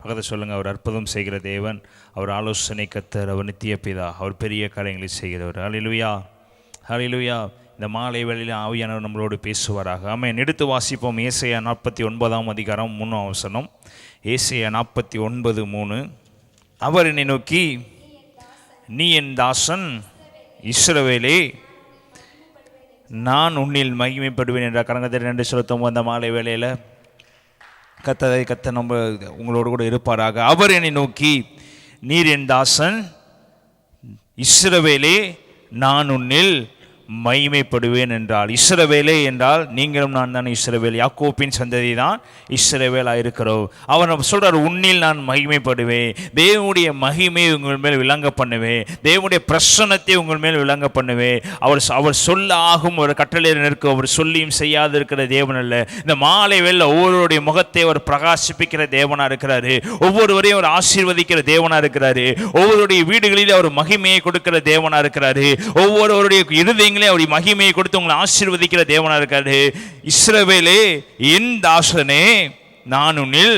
பக்கத்தை சொல்லுங்கள். அவர் அற்புதம் செய்கிற தேவன், அவர் ஆலோசனை கர்த்தர், அவர் நித்திய பிதா, அவர் பெரிய காரியங்களை செய்கிறவர். ஹல்லேலூயா, ஹல்லேலூயா. இந்த மாலை வேளையில் ஆவியானவர் நம்மளோடு பேசுவாராக. ஆமென். எடுத்து வாசிப்போம். ஏசாயா 49 அதிகாரம் 3 வசனம். ஏசாயா 49:3. அவர் என்னை நோக்கி, நீ என் தாசன் இஸ்ரவேலே, நான் உன்னில் மகிமைப்படுவேன் என்ற கரங்கத்தை 2 செலுத்தும். அந்த மாலை வேளையில் கத்த நம்ம உங்களோடு கூட இருப்பாராக. அவர் என்னை நோக்கி, நீர் என் தாசன் இஸ்ரவேலே, நான் உன்னில் மகிமைப்படுவேன் என்றால், இஸ்ரவேலே என்றால் நீங்களும் நான் தான் இஸ்ரவேல். யாக்கோப்பின் சந்ததி தான் இஸ்ரவேலாக இருக்கிறோம். அவர் சொல்கிறார், உன்னில் நான் மகிமைப்படுவேன். தேவனுடைய மகிமையை உங்கள் மேல் விளங்க பண்ணுவேன். தேவனுடைய பிரசன்னத்தை உங்கள் மேல் விளங்க பண்ணுவேன். அவர் சொல்ல ஆகும் ஒரு கட்டளையில் நிற்கும். அவர் சொல்லியும் செய்யாது இருக்கிற தேவன் அல்ல. இந்த மாலை வேளையில் ஒவ்வொருடைய முகத்தை அவர் பிரகாசிப்பிக்கிற தேவனாக இருக்கிறாரு. ஒவ்வொருவரையும் அவர் ஆசீர்வதிக்கிற தேவனாக இருக்கிறாரு. ஒவ்வொருடைய வீடுகளில் அவர் மகிமையை கொடுக்கிற தேவனாக இருக்கிறாரு. ஒவ்வொருவருடைய இருதயங்களையும் அவருடைய மகிமையை கொடுத்து உங்களை ஆசீர்வதிக்கிற தேவனாக இருக்காரு. இஸ்ரவேலே, என் தாசனே, நான் உன்னில்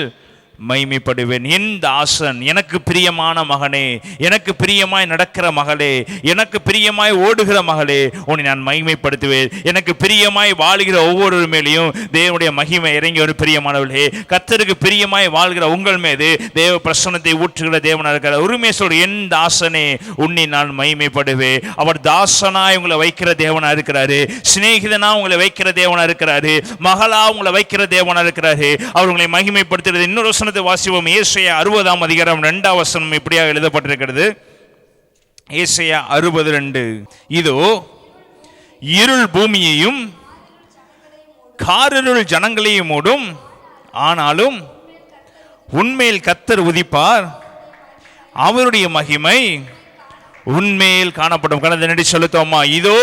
மகிமைப்படுவேன். என் தாசன், எனக்கு பிரியமான மகனே, எனக்கு பிரியமாய் நடக்கிற மகளே, எனக்கு பிரியமாய் ஓடுகிற மகளே, உன்னை நான் மகிமைப்படுத்துவேன். எனக்கு பிரியமாய் வாழுகிற ஒவ்வொரு மேலேயும் தேவனுடைய மகிமை இறங்கி ஒரு பிரியமானவர்களே. கர்த்தருக்கு பிரியமாய் வாழ்கிற உங்கள் மீது தேவ பிரசன்னத்தை ஊற்றுகிற தேவனாக இருக்கிறார். உரிமை சொல்ற, என் தாசனே, உன்னை நான் மகிமைப்படுவேன். அவர் தாசனாய் உங்களை வைக்கிற தேவனாக இருக்கிறாரு. சிநேகிதனா உங்களை வைக்கிற தேவனாக இருக்கிறாரு. மகளா உங்களை வைக்கிற தேவனாக இருக்கிறாரு. அவர் உங்களை மகிமைப்படுத்துகிறது. இன்னொரு வாசிவோம். ஏசாயா 60 அதிகாரம் 2 வசனம் இப்படியாக எழுதப்பட்டிருக்கிறது. ஏசாயா 60:2. இதோ இருள் பூமியையும் காரிருள் ஜனங்களையும் மூடும், ஆனாலும் உன்மேல் கர்த்தர் உதிப்பார், அவருடைய மகிமை உன்மேல் காணப்படும். கடந்த நடி செலுத்தோமா. இதோ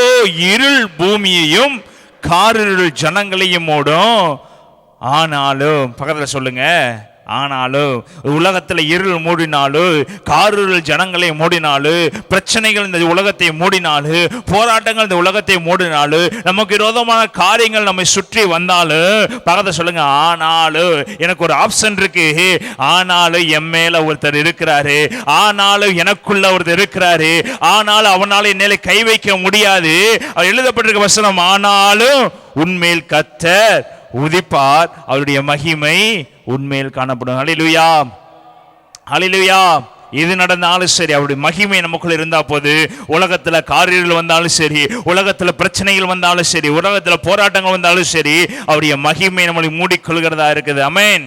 இருள் பூமியையும் காரிருள் ஜனங்களையும் மூடும், ஆனாலும், பக்கத்தில் சொல்லுங்க, ஆனாலும் உலகத்தில் இருள் மூடினாலும், காரிருள் ஜனங்களை மூடினாலும், பிரச்சனைகள் இந்த உலகத்தை மூடினாலும், போராட்டங்கள் இந்த உலகத்தை மூடினாலும், நமக்கு விரோதமான காரியங்கள் நம்மை சுற்றி வந்தாலும், பக்கத்தை சொல்லுங்க, ஆனாலும் எனக்கு ஒரு ஆப்ஷன் இருக்கு. ஆனாலும் என் மேல ஒருத்தர் இருக்கிறாரு. ஆனாலும் எனக்குள்ள ஒருத்தர் இருக்கிறாரு. ஆனாலும் அவனால என்னால கை வைக்க முடியாது. அவர் எழுதப்பட்டிருக்க வசனம், ஆனாலும் உன்மேல் கர்த்தர் உதிப்பார், அவருடைய மகிமை உன்மேல் காணப்படும். ஹல்லேலூயா, ஹல்லேலூயா. இது நடந்தாலும் சரி, அவருடைய மகிமை நமக்குள்ள இருந்தா போது, உலகத்துல காரியங்கள் வந்தாலும் சரி, உலகத்துல பிரச்சனைகள் வந்தாலும் சரி, உலகத்துல போராட்டங்கள் வந்தாலும் சரி, அவருடைய மகிமை நம்மளை மூடிக்கொள்கிறதா இருக்குது. ஆமென்,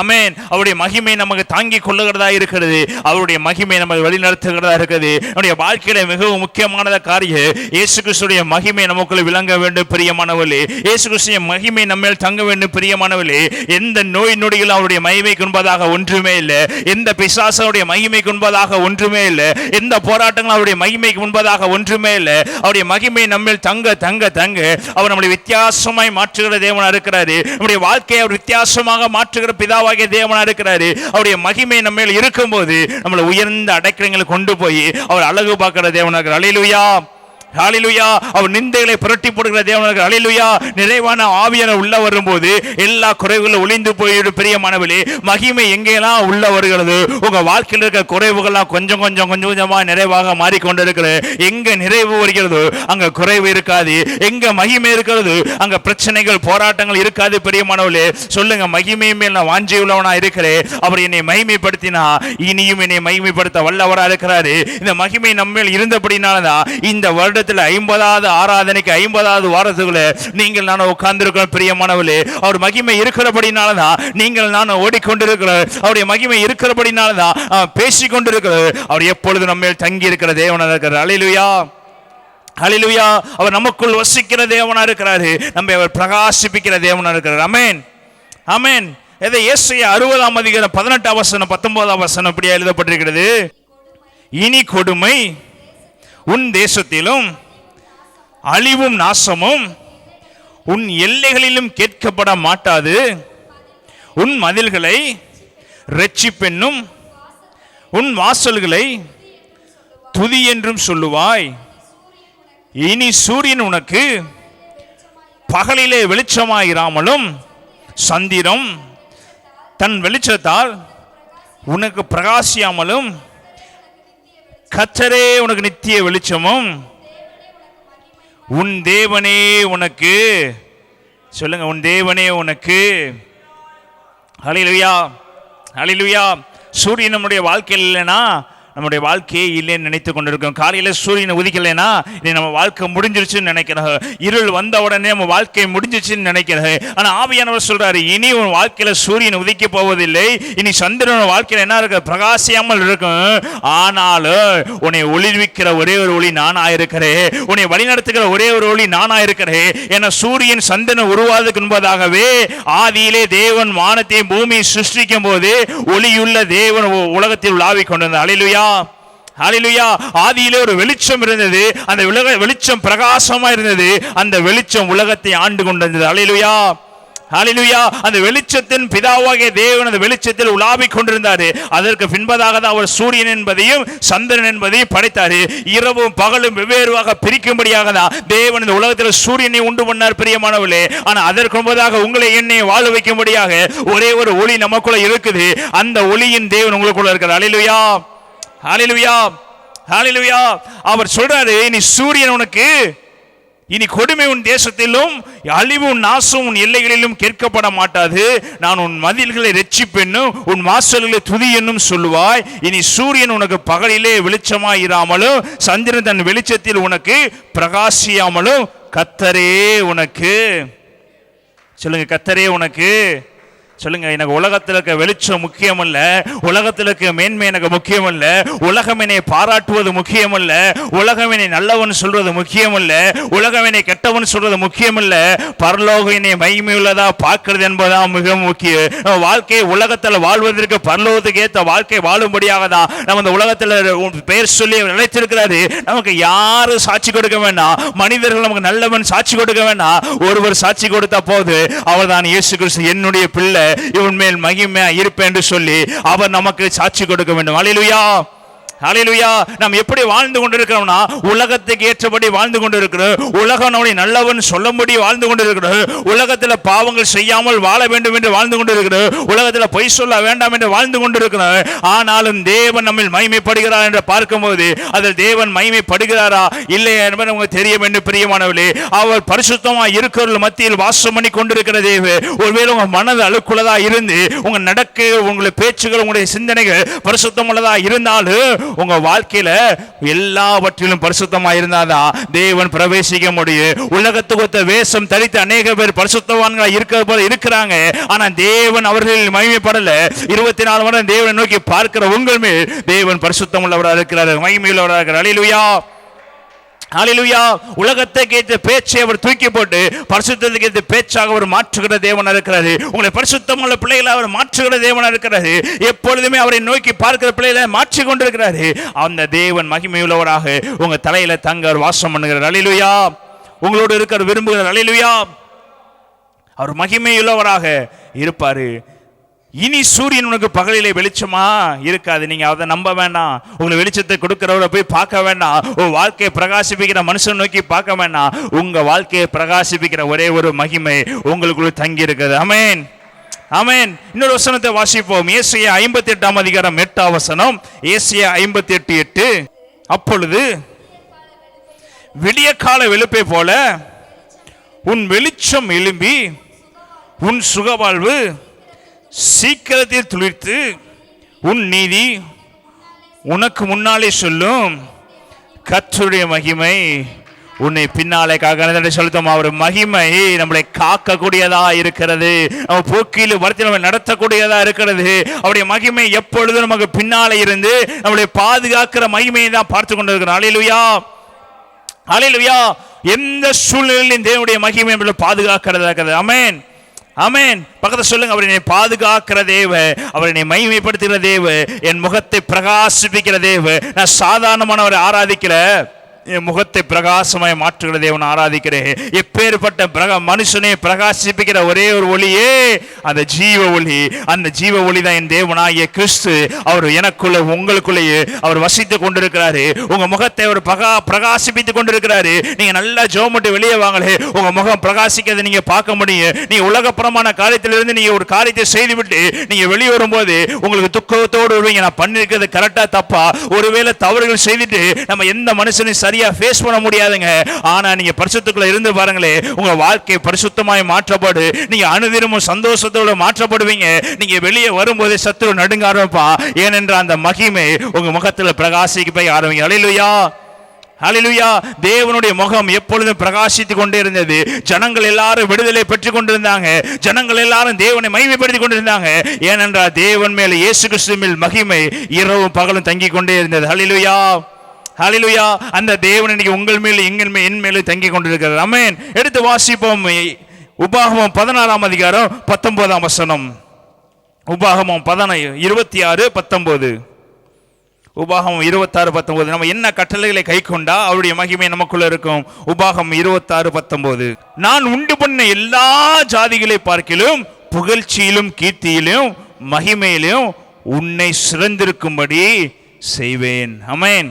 ஆமென். அவருடைய மகிமை நமக்கு தாங்கி கொள்ளுகிறதா இருக்கிறது. அவருடைய மகிமை நம்ம வழிநடத்துகிறதா இருக்குது. நம்முடைய வாழ்க்கையில மிகவும் முக்கியமான காரியம், இயேசு கிறிஸ்துடைய மகிமை நமக்குள்ள விளங்க வேண்டும் பிரியமானவர்களே. இயேசு கிறிஸ்துவின் மகிமை நம்மேல் தங்க வேண்டும் பிரியமானவர்களே. எந்த நோய் நொடிகளும் அவருடைய மகிமைக்கு முன்பதாக ஒன்றுமே இல்லை. எந்த பிசாசுடைய மகிமைக்கு முன்பதாக ஒன்றுமே இல்லை. எந்த போராட்டங்களும் அவருடைய மகிமைக்கு முன்பதாக ஒன்றுமே இல்லை. அவருடைய மகிமை நம்மேல் தங்க தங்க தங்க அவர் நம்மளை வித்தியாசமாய் மாற்றுகிற தேவனாக இருக்கிறாரு. நம்முடைய வாழ்க்கையை அவர் வித்தியாசமாக மாற்றுகிற பிதா தேவனா இருக்கிறாரு. அவருடைய மகிமை நம்ம மேல் இருக்கும்போது நம்மளை உயர்ந்த அடைக்கலங்களை கொண்டு போய் அவர் அழகு பார்க்கிற தேவனா இருக்கிறார். அல்லேலூயா, ஹல்லேலூயா. அவர் நிந்தைகளை புரட்டி போடுகிற தேவனாக. ஹல்லேலூயா. நிறைவான ஆவியான உள்ள வரும்போது எல்லா குறைவுகளும் ஒளிந்து போயிடும் பிரியமானவர்களே. மகிமை எங்கெல்லாம் உள்ள வருகிறது, உங்க வாழ்க்கையில் இருக்க குறைவுகள்லாம் கொஞ்சம் கொஞ்சம் கொஞ்சம் கொஞ்சமா நிறைவாக மாறிக்கொண்டிருக்கிறது. எங்க நிறைவு வருகிறதோ அங்க குறைவு இருக்காது. எங்க மகிமை இருக்கிறது அங்க பிரச்சனைகள் போராட்டங்கள் இருக்காது பிரியமானவர்களே. சொல்லுங்க, மகிமை மேல் நான் வாஞ்சை உள்ளவனா இருக்கிறேன். அவர் என்னை மகிமைப்படுத்தினா இனியும் என்னை மகிமைப்படுத்த வல்லவரா இருக்கிறாரு. இந்த மகிமை நம்ம இருந்தபடினாலதான் இந்த வருட 50வது ஆராதனைக்கு 50வது வாரத்துக்குள்ள நீங்கள் நான் உட்கார்ந்திருக்கிற பிரியமானவர்களே. அவர் மகிமை இருக்கிறபடினாலதான் நீங்கள் நான் ஓடிக்கொண்டிருக்கிறோம். அவருடைய மகிமை இருக்கிறபடினாலதான் பேசிக்கொண்டிருக்கிறது. அவர் எப்பொழுது நம்ம தங்கி இருக்கிற தேவனாக இருக்கிறார். அல்லேலூயா, ஹல்லேலூயா. அவர் நமக்குள் வசிக்கிற தேவனாக இருக்கிறாரு. நம்ம அவர் பிரகாசிப்பிக்கிற தேவனாக இருக்கிறார். ஆமென், ஆமென். ஏசாயா 60 அதிகாரம் 18 வசனம் 19 வசனம் இப்படியா எழுதப்பட்டிருக்கிறது. இனி கொடுமை உன் தேசத்திலும் அழிவும் நாசமும் உன் எல்லைகளிலும் கேட்கப்பட மாட்டாது. உன் மதில்களை இரட்சிப்பென்னும் உன் வாசல்களை துதி என்றும் சொல்லுவாய். இனி சூரியன் உனக்கு பகலிலே வெளிச்சமாயிராமலும் சந்திரம் தன் வெளிச்சத்தால் உனக்கு பிரகாசியாமலும் கர்த்தரே உனக்கு நித்திய வெளிச்சமும் உன் தேவனே உனக்கு, சொல்லுங்க, உன் தேவனே உனக்கு. ஹல்லேலூயா, ஹல்லேலூயா. சூரியன் நம்முடைய வாழ்க்கையில் இல்லைன்னா நம்முடைய வாழ்க்கையே இல்லைன்னு நினைத்து கொண்டிருக்கோம். காலையில் சூரியனை உதிக்கலைன்னா இனி நம்ம வாழ்க்கை முடிஞ்சிருச்சுன்னு நினைக்கிறது. இருள் வந்த உடனே நம்ம வாழ்க்கை முடிஞ்சிச்சுன்னு நினைக்கிறது. ஆனால் ஆவியானவர் சொல்றாரு, இனி உன் வாழ்க்கையில சூரியன் உதிக்க போவதில்லை. இனி சந்திரன் வாழ்க்கையில் என்ன இருக்கு? பிரகாசியாமல் இருக்கும். ஆனாலும் உன்னை ஒளிர்விக்கிற ஒரே ஒரு ஒளி நான் ஆயிருக்கிறேன். உன்னை வழிநடத்துகிற ஒரே ஒரு ஒளி நான் ஆயிருக்கிறேன். ஏன்னா சூரியன் சந்திரன் உருவாவதற்கு முன்பதாகவே ஆதியிலே தேவன் வானத்தையும் பூமியை சிருஷ்டிக்கும் போது ஒளியுள்ள தேவன் உலகத்தில் உலாவிக் கொண்டிருந்தார். அல்லேலூயா, ஹல்லேலூயா. ஆதியிலே ஒரு வெளிச்சம் இருந்தது. அந்த வெளிச்சம் பிரகாசமா இருந்தது. அந்த வெளிச்சம் உலகத்தை ஆண்டு கொண்டிருந்தது. அல்லேலூயா, ஹல்லேலூயா. அந்த வெளிச்சத்தின் பிதாவாகிய தேவன் அந்த வெளிச்சத்தில் உலாவிக் கொண்டிருந்தார். அதற்கு பின்பதாக தான் அவர் சூரியன் என்பதையும் சந்திரன் என்பதையும் படைத்தார். இரவும் பகலும் வெவ்வேறுவாக பிரிக்கும்படியாக தான் தேவன் இந்த உலகத்தில் சூரியனை உண்டு பண்ணார், பிரியமானவர்களே. ஆனால் அதற்கு முன்பதாக உங்களை என்னை வாழ வைக்கும்படியாக ஒரே ஒரு ஒளி நமக்குள்ள இருக்குது. அந்த ஒளியின் தேவன் உங்களுக்குள்ள இருக்கிறார். அல்லேலூயா, ஹல்லேலூயா, ஹல்லேலூயா. அவர் சொல்றாரு, இனி சூரியன் உனக்கு, இனி கொடுமை உன் தேசத்திலும் அழிவும் நாசம் உன் எல்லைகளிலும் கேட்கப்பட மாட்டாது. நான் உன் மதில்களை ரட்சிப்பென்னும் உன் வாசல்களை துதி என்னும் சொல்லுவாய். இனி சூரியன் உனக்கு பகலிலே வெளிச்சமாய் இராமலும் சந்திரன் தன் வெளிச்சத்தில் உனக்கு பிரகாசியாமலும் கர்த்தரே உனக்கு, சொல்லுங்க, கர்த்தரே உனக்கு. சொல்லுங்க, எனக்கு உலகத்தில் இருக்க வெளிச்சம் முக்கியம் அல்ல, உலகத்தில் இருக்க மேன்மை எனக்கு முக்கியம் அல்ல, உலகம் என்னை பாராட்டுவது முக்கியம் அல்ல, உலகம் என்னை நல்லவன் சொல்றது முக்கியம் அல்ல, உலகம் என்னை கெட்டவன் சொல்றது முக்கியம் அல்ல, பரலோகம் என்னை மகிமையுள்ளதா பார்க்கிறது என்பதுதான் மிக முக்கியம். நம்ம வாழ்க்கையை உலகத்தில் வாழ்வதற்கு பரலோகத்துக்கு ஏற்ற வாழ்க்கை வாழும்படியாக தான் நம்ம இந்த உலகத்தில் பெயர் சொல்லி நினைத்திருக்கிறாரு. நமக்கு யாரும் சாட்சி கொடுக்க வேண்டாம், மனிதர்கள் நமக்கு நல்லவன் சாட்சி கொடுக்க வேண்டாம். ஒருவர் சாட்சி கொடுத்தா போது, அவர் தான் இயேசு கிறிஸ்து, என்னுடைய பிள்ளை, இவன் மேல் மகிமையா இருப்பேன் என்று சொல்லி அவர் நமக்கு சாட்சி கொடுக்க வேண்டும். அல்லேலூயா, ஹல்லேலூயா. நாம் எப்படி வாழ்ந்து கொண்டிருக்கிறோம்னா உலகத்துக்கு ஏற்றபடி வாழ்ந்து கொண்டிருக்கிறோம். உலகம் நம்மை நல்லவன் சொல்லும்படி வாழ்ந்து கொண்டிருக்கிறோம். உலகத்தில் பாவங்கள் செய்யாமல் வாழ வேண்டும் என்று வாழ்ந்து கொண்டிருக்கிறோம். உலகத்தில் பொய் சொல்ல வேண்டாம் என்று வாழ்ந்து கொண்டிருக்கிறோம். ஆனாலும் தேவன் நம்ம மகிமைப்படுகிறார் என்று பார்க்கும்போது அதில் தேவன் மகிமைப்படுகிறாரா இல்லையா என்பது உங்களுக்கு தெரிய வேண்டும், பிரியமானவர்களே. அவர் பரிசுத்தமாக இருக்கிறவர்கள் மத்தியில் வாசம் பண்ணி கொண்டிருக்கிற தேவன். ஒருவேளை உங்க மனது அழுக்குள்ளதா இருந்து உங்க நடக்க, உங்களுடைய பேச்சுகள், உங்களுடைய சிந்தனைகள் பரிசுத்தம் உள்ளதா இருந்தாலும் உங்க வாழ்க்கையில எல்லாவற்றிலும் பரிசுத்தமா இருந்தாதான் தேவன் பிரவேசிக்க முடியும். உலகத்துக்கு வேஷம் தரித்து அநேக பேர் பரிசுத்தவான்களா இருக்கிற போல இருக்கிறாங்க. ஆனா தேவன் அவர்களில் மகிமைப்படல. 24 வருடம் தேவனை நோக்கி பார்க்கிற உங்கள் மேல் தேவன் பரிசுத்தம் உள்ளவராக இருக்கிறார், மகிமையுள்ளவராக இருக்கிறார். அல்லேலூயா, ஹல்லேலூயா. உலகத்துக்கு ஏற்ற பேச்சை அவர் தூக்கி போட்டு பரிசுத்தத்துக்கு ஏற்ற பேச்சாக அவர் மாற்றுகிற தேவனா இருக்கிறாரு. உங்களை பரிசுத்தமுள்ள பிள்ளைகளை அவர் மாற்றுகிற தேவனா இருக்கிறாரு. எப்பொழுதுமே அவரை நோக்கி பார்க்கிற பிள்ளைகளை மாற்றி கொண்டிருக்கிறாரு. அந்த தேவன் மகிமையுள்ளவராக உங்க தலையில தங்க வாசம் பண்ணுகிறார். அல்லேலூயா. உங்களோடு இருக்கிற விரும்புகிறார். அல்லேலூயா. அவர் மகிமையுள்ளவராக இருப்பாரு. இனி சூரியன் உனக்கு பகலிலே வெளிச்சமா இருக்காது. நீங்க அதை நம்ப வேண்டாம். உங்களை வெளிச்சத்தை கொடுக்கிறவரை போய் பார்க்க வேண்டாம். உங்க வாழ்க்கையை பிரகாசிப்பிக்கிற மனுஷன் நோக்கி பார்க்க வேண்டாம். உங்க வாழ்க்கையை பிரகாசிப்பிக்கிற ஒரே ஒரு மகிமை உங்களுக்குள்ள தங்கி இருக்கிறது. ஆமென், ஆமென். இன்னொரு வசனத்தை வாசிப்போம். ஏசாயா 58 அதிகாரம் 8 வசனம். ஏசாயா 58:8. அப்பொழுது விடிய கால வெளுப்பை போல உன் வெளிச்சம் எழும்பி உன் சுகவாழ்வு சீக்கிரத்தில் துளிர்த்து உன் நீதி உனக்கு முன்னாலே சொல்லும். கர்த்தருடைய மகிமை உன்னை பின்னாலே காக்க சொல்லுத்தோம். அவர் மகிமை நம்மளை காக்கக்கூடியதா இருக்கிறது. நம்ம போக்கில் வரத்தில் நம்ம நடத்தக்கூடியதா இருக்கிறது. அவருடைய மகிமை எப்பொழுதும் நமக்கு பின்னாலே இருந்து நம்மளை பாதுகாக்கிற மகிமையை தான் பார்த்து கொண்டிருக்கிறோம். அல்லேலூயா, அல்லேலூயா. எந்த சூழ்நிலையிலும் தேவனுடைய மகிமை நம்மளை பாதுகாக்கிறதா இருக்கிறது. ஆமென், ஆமென். பக்கத்துல சொல்லுங்க, அவர் என்னை பாதுகாக்கிற தேவ, அவர் என்னை மகிமைப்படுத்துகிற தேவ, என் முகத்தை பிரகாசிப்பிக்கிற தேவ. நான் சாதாரணமானவரை ஆராதிக்கல, என் முகத்தை பிரகாசமாய் மாற்றுகிற தேவன் ஆராதிக்கிறேன். எப்பேற்பட்ட மனுஷனை பிரகாசிப்பிக்கிற ஒரே ஒரு ஒளியே அந்த ஜீவ ஒளி. அந்த ஜீவ ஒளி தான் என் தேவனாகிய கிறிஸ்து. அவர் எனக்குள்ள உங்களுக்குள்ளேயே அவர் வசித்து கொண்டிருக்கிறாரு. உங்க முகத்தை அவர் பிரகாசிப்பித்துக் கொண்டிருக்கிறாரு. நீங்க நல்லா ஜோமட்டு வெளியே வாங்களே, உங்க முகம் பிரகாசிக்கிறத நீங்க பார்க்க முடியும். நீங்க உலகப்புறமான காரியத்திலிருந்து நீங்க ஒரு காரியத்தை செய்துவிட்டு நீங்க வெளியே வரும்போது உங்களுக்கு துக்கத்தோடு வருவீங்க. நான் பண்ணிருக்கிறது கரெக்டா தப்பா? ஒருவேளை தவறுகள் செய்துட்டு நம்ம எந்த மனுஷனையும் சரியா ஃபேஸ் பண்ண முடியாதுங்க. ஆனா நீங்க பரிசுத்தக்குள்ள இருந்து பாருங்களே, உங்க வாழ்க்கை பரிசுத்தமாய் மாற்றப்படு. நீங்க அனுதினமும் சந்தோஷத்தோட மாற்றப்படுவீங்க. நீங்க வெளியே வரும்போது சத்துரு நடுங்க ஆரம்பிப்பா. ஏனென்ற அந்த மகிமை உங்க முகத்துல பிரகாசிக்க போய் ஆரம்பிங்க. அல்லேலூயா, ஹல்லேலூயா. தேவனுடைய முகம் எப்பொழுதும் பிரகாசித்துக் கொண்டே இருந்தது. ஜனங்கள் எல்லாரும் விடுதலை பெற்றுக் கொண்டிருந்தாங்க. ஜனங்கள் எல்லாரும் தேவனை மகிமைப்படுத்திக் கொண்டிருந்தாங்க. ஏனென்றால் தேவன் மேல் இயேசு கிறிஸ்துவின் மகிமை இரவும் பகலும் தங்கிக் கொண்டே இருந்தது. ஹல்லேலூயா, ஹல்லேலூயா. அந்த தேவன் இன்னைக்கு உங்கள் மேல் என் மேலும் தங்கிக் கொண்டிருக்கிறார். ஆமென். எடுத்து வாசிப்போம். உபாகமம் 14ஆம் அதிகாரம் 19ஆம் வசனம். உபாகமம் 26:19. உபாகமம் 26:19. நம்ம என்ன கட்டளைகளை கை கொண்டா அவருடைய மகிமை நமக்குள்ள இருக்கும். உபாகமம் 26:19. நான் உண்டு பண்ண எல்லா ஜாதிகளை பார்க்கிலும் புகழ்ச்சியிலும் கீர்த்தியிலும் மகிமையிலும் உன்னை சிறந்திருக்கும்படி செய்வேன். ஆமென்,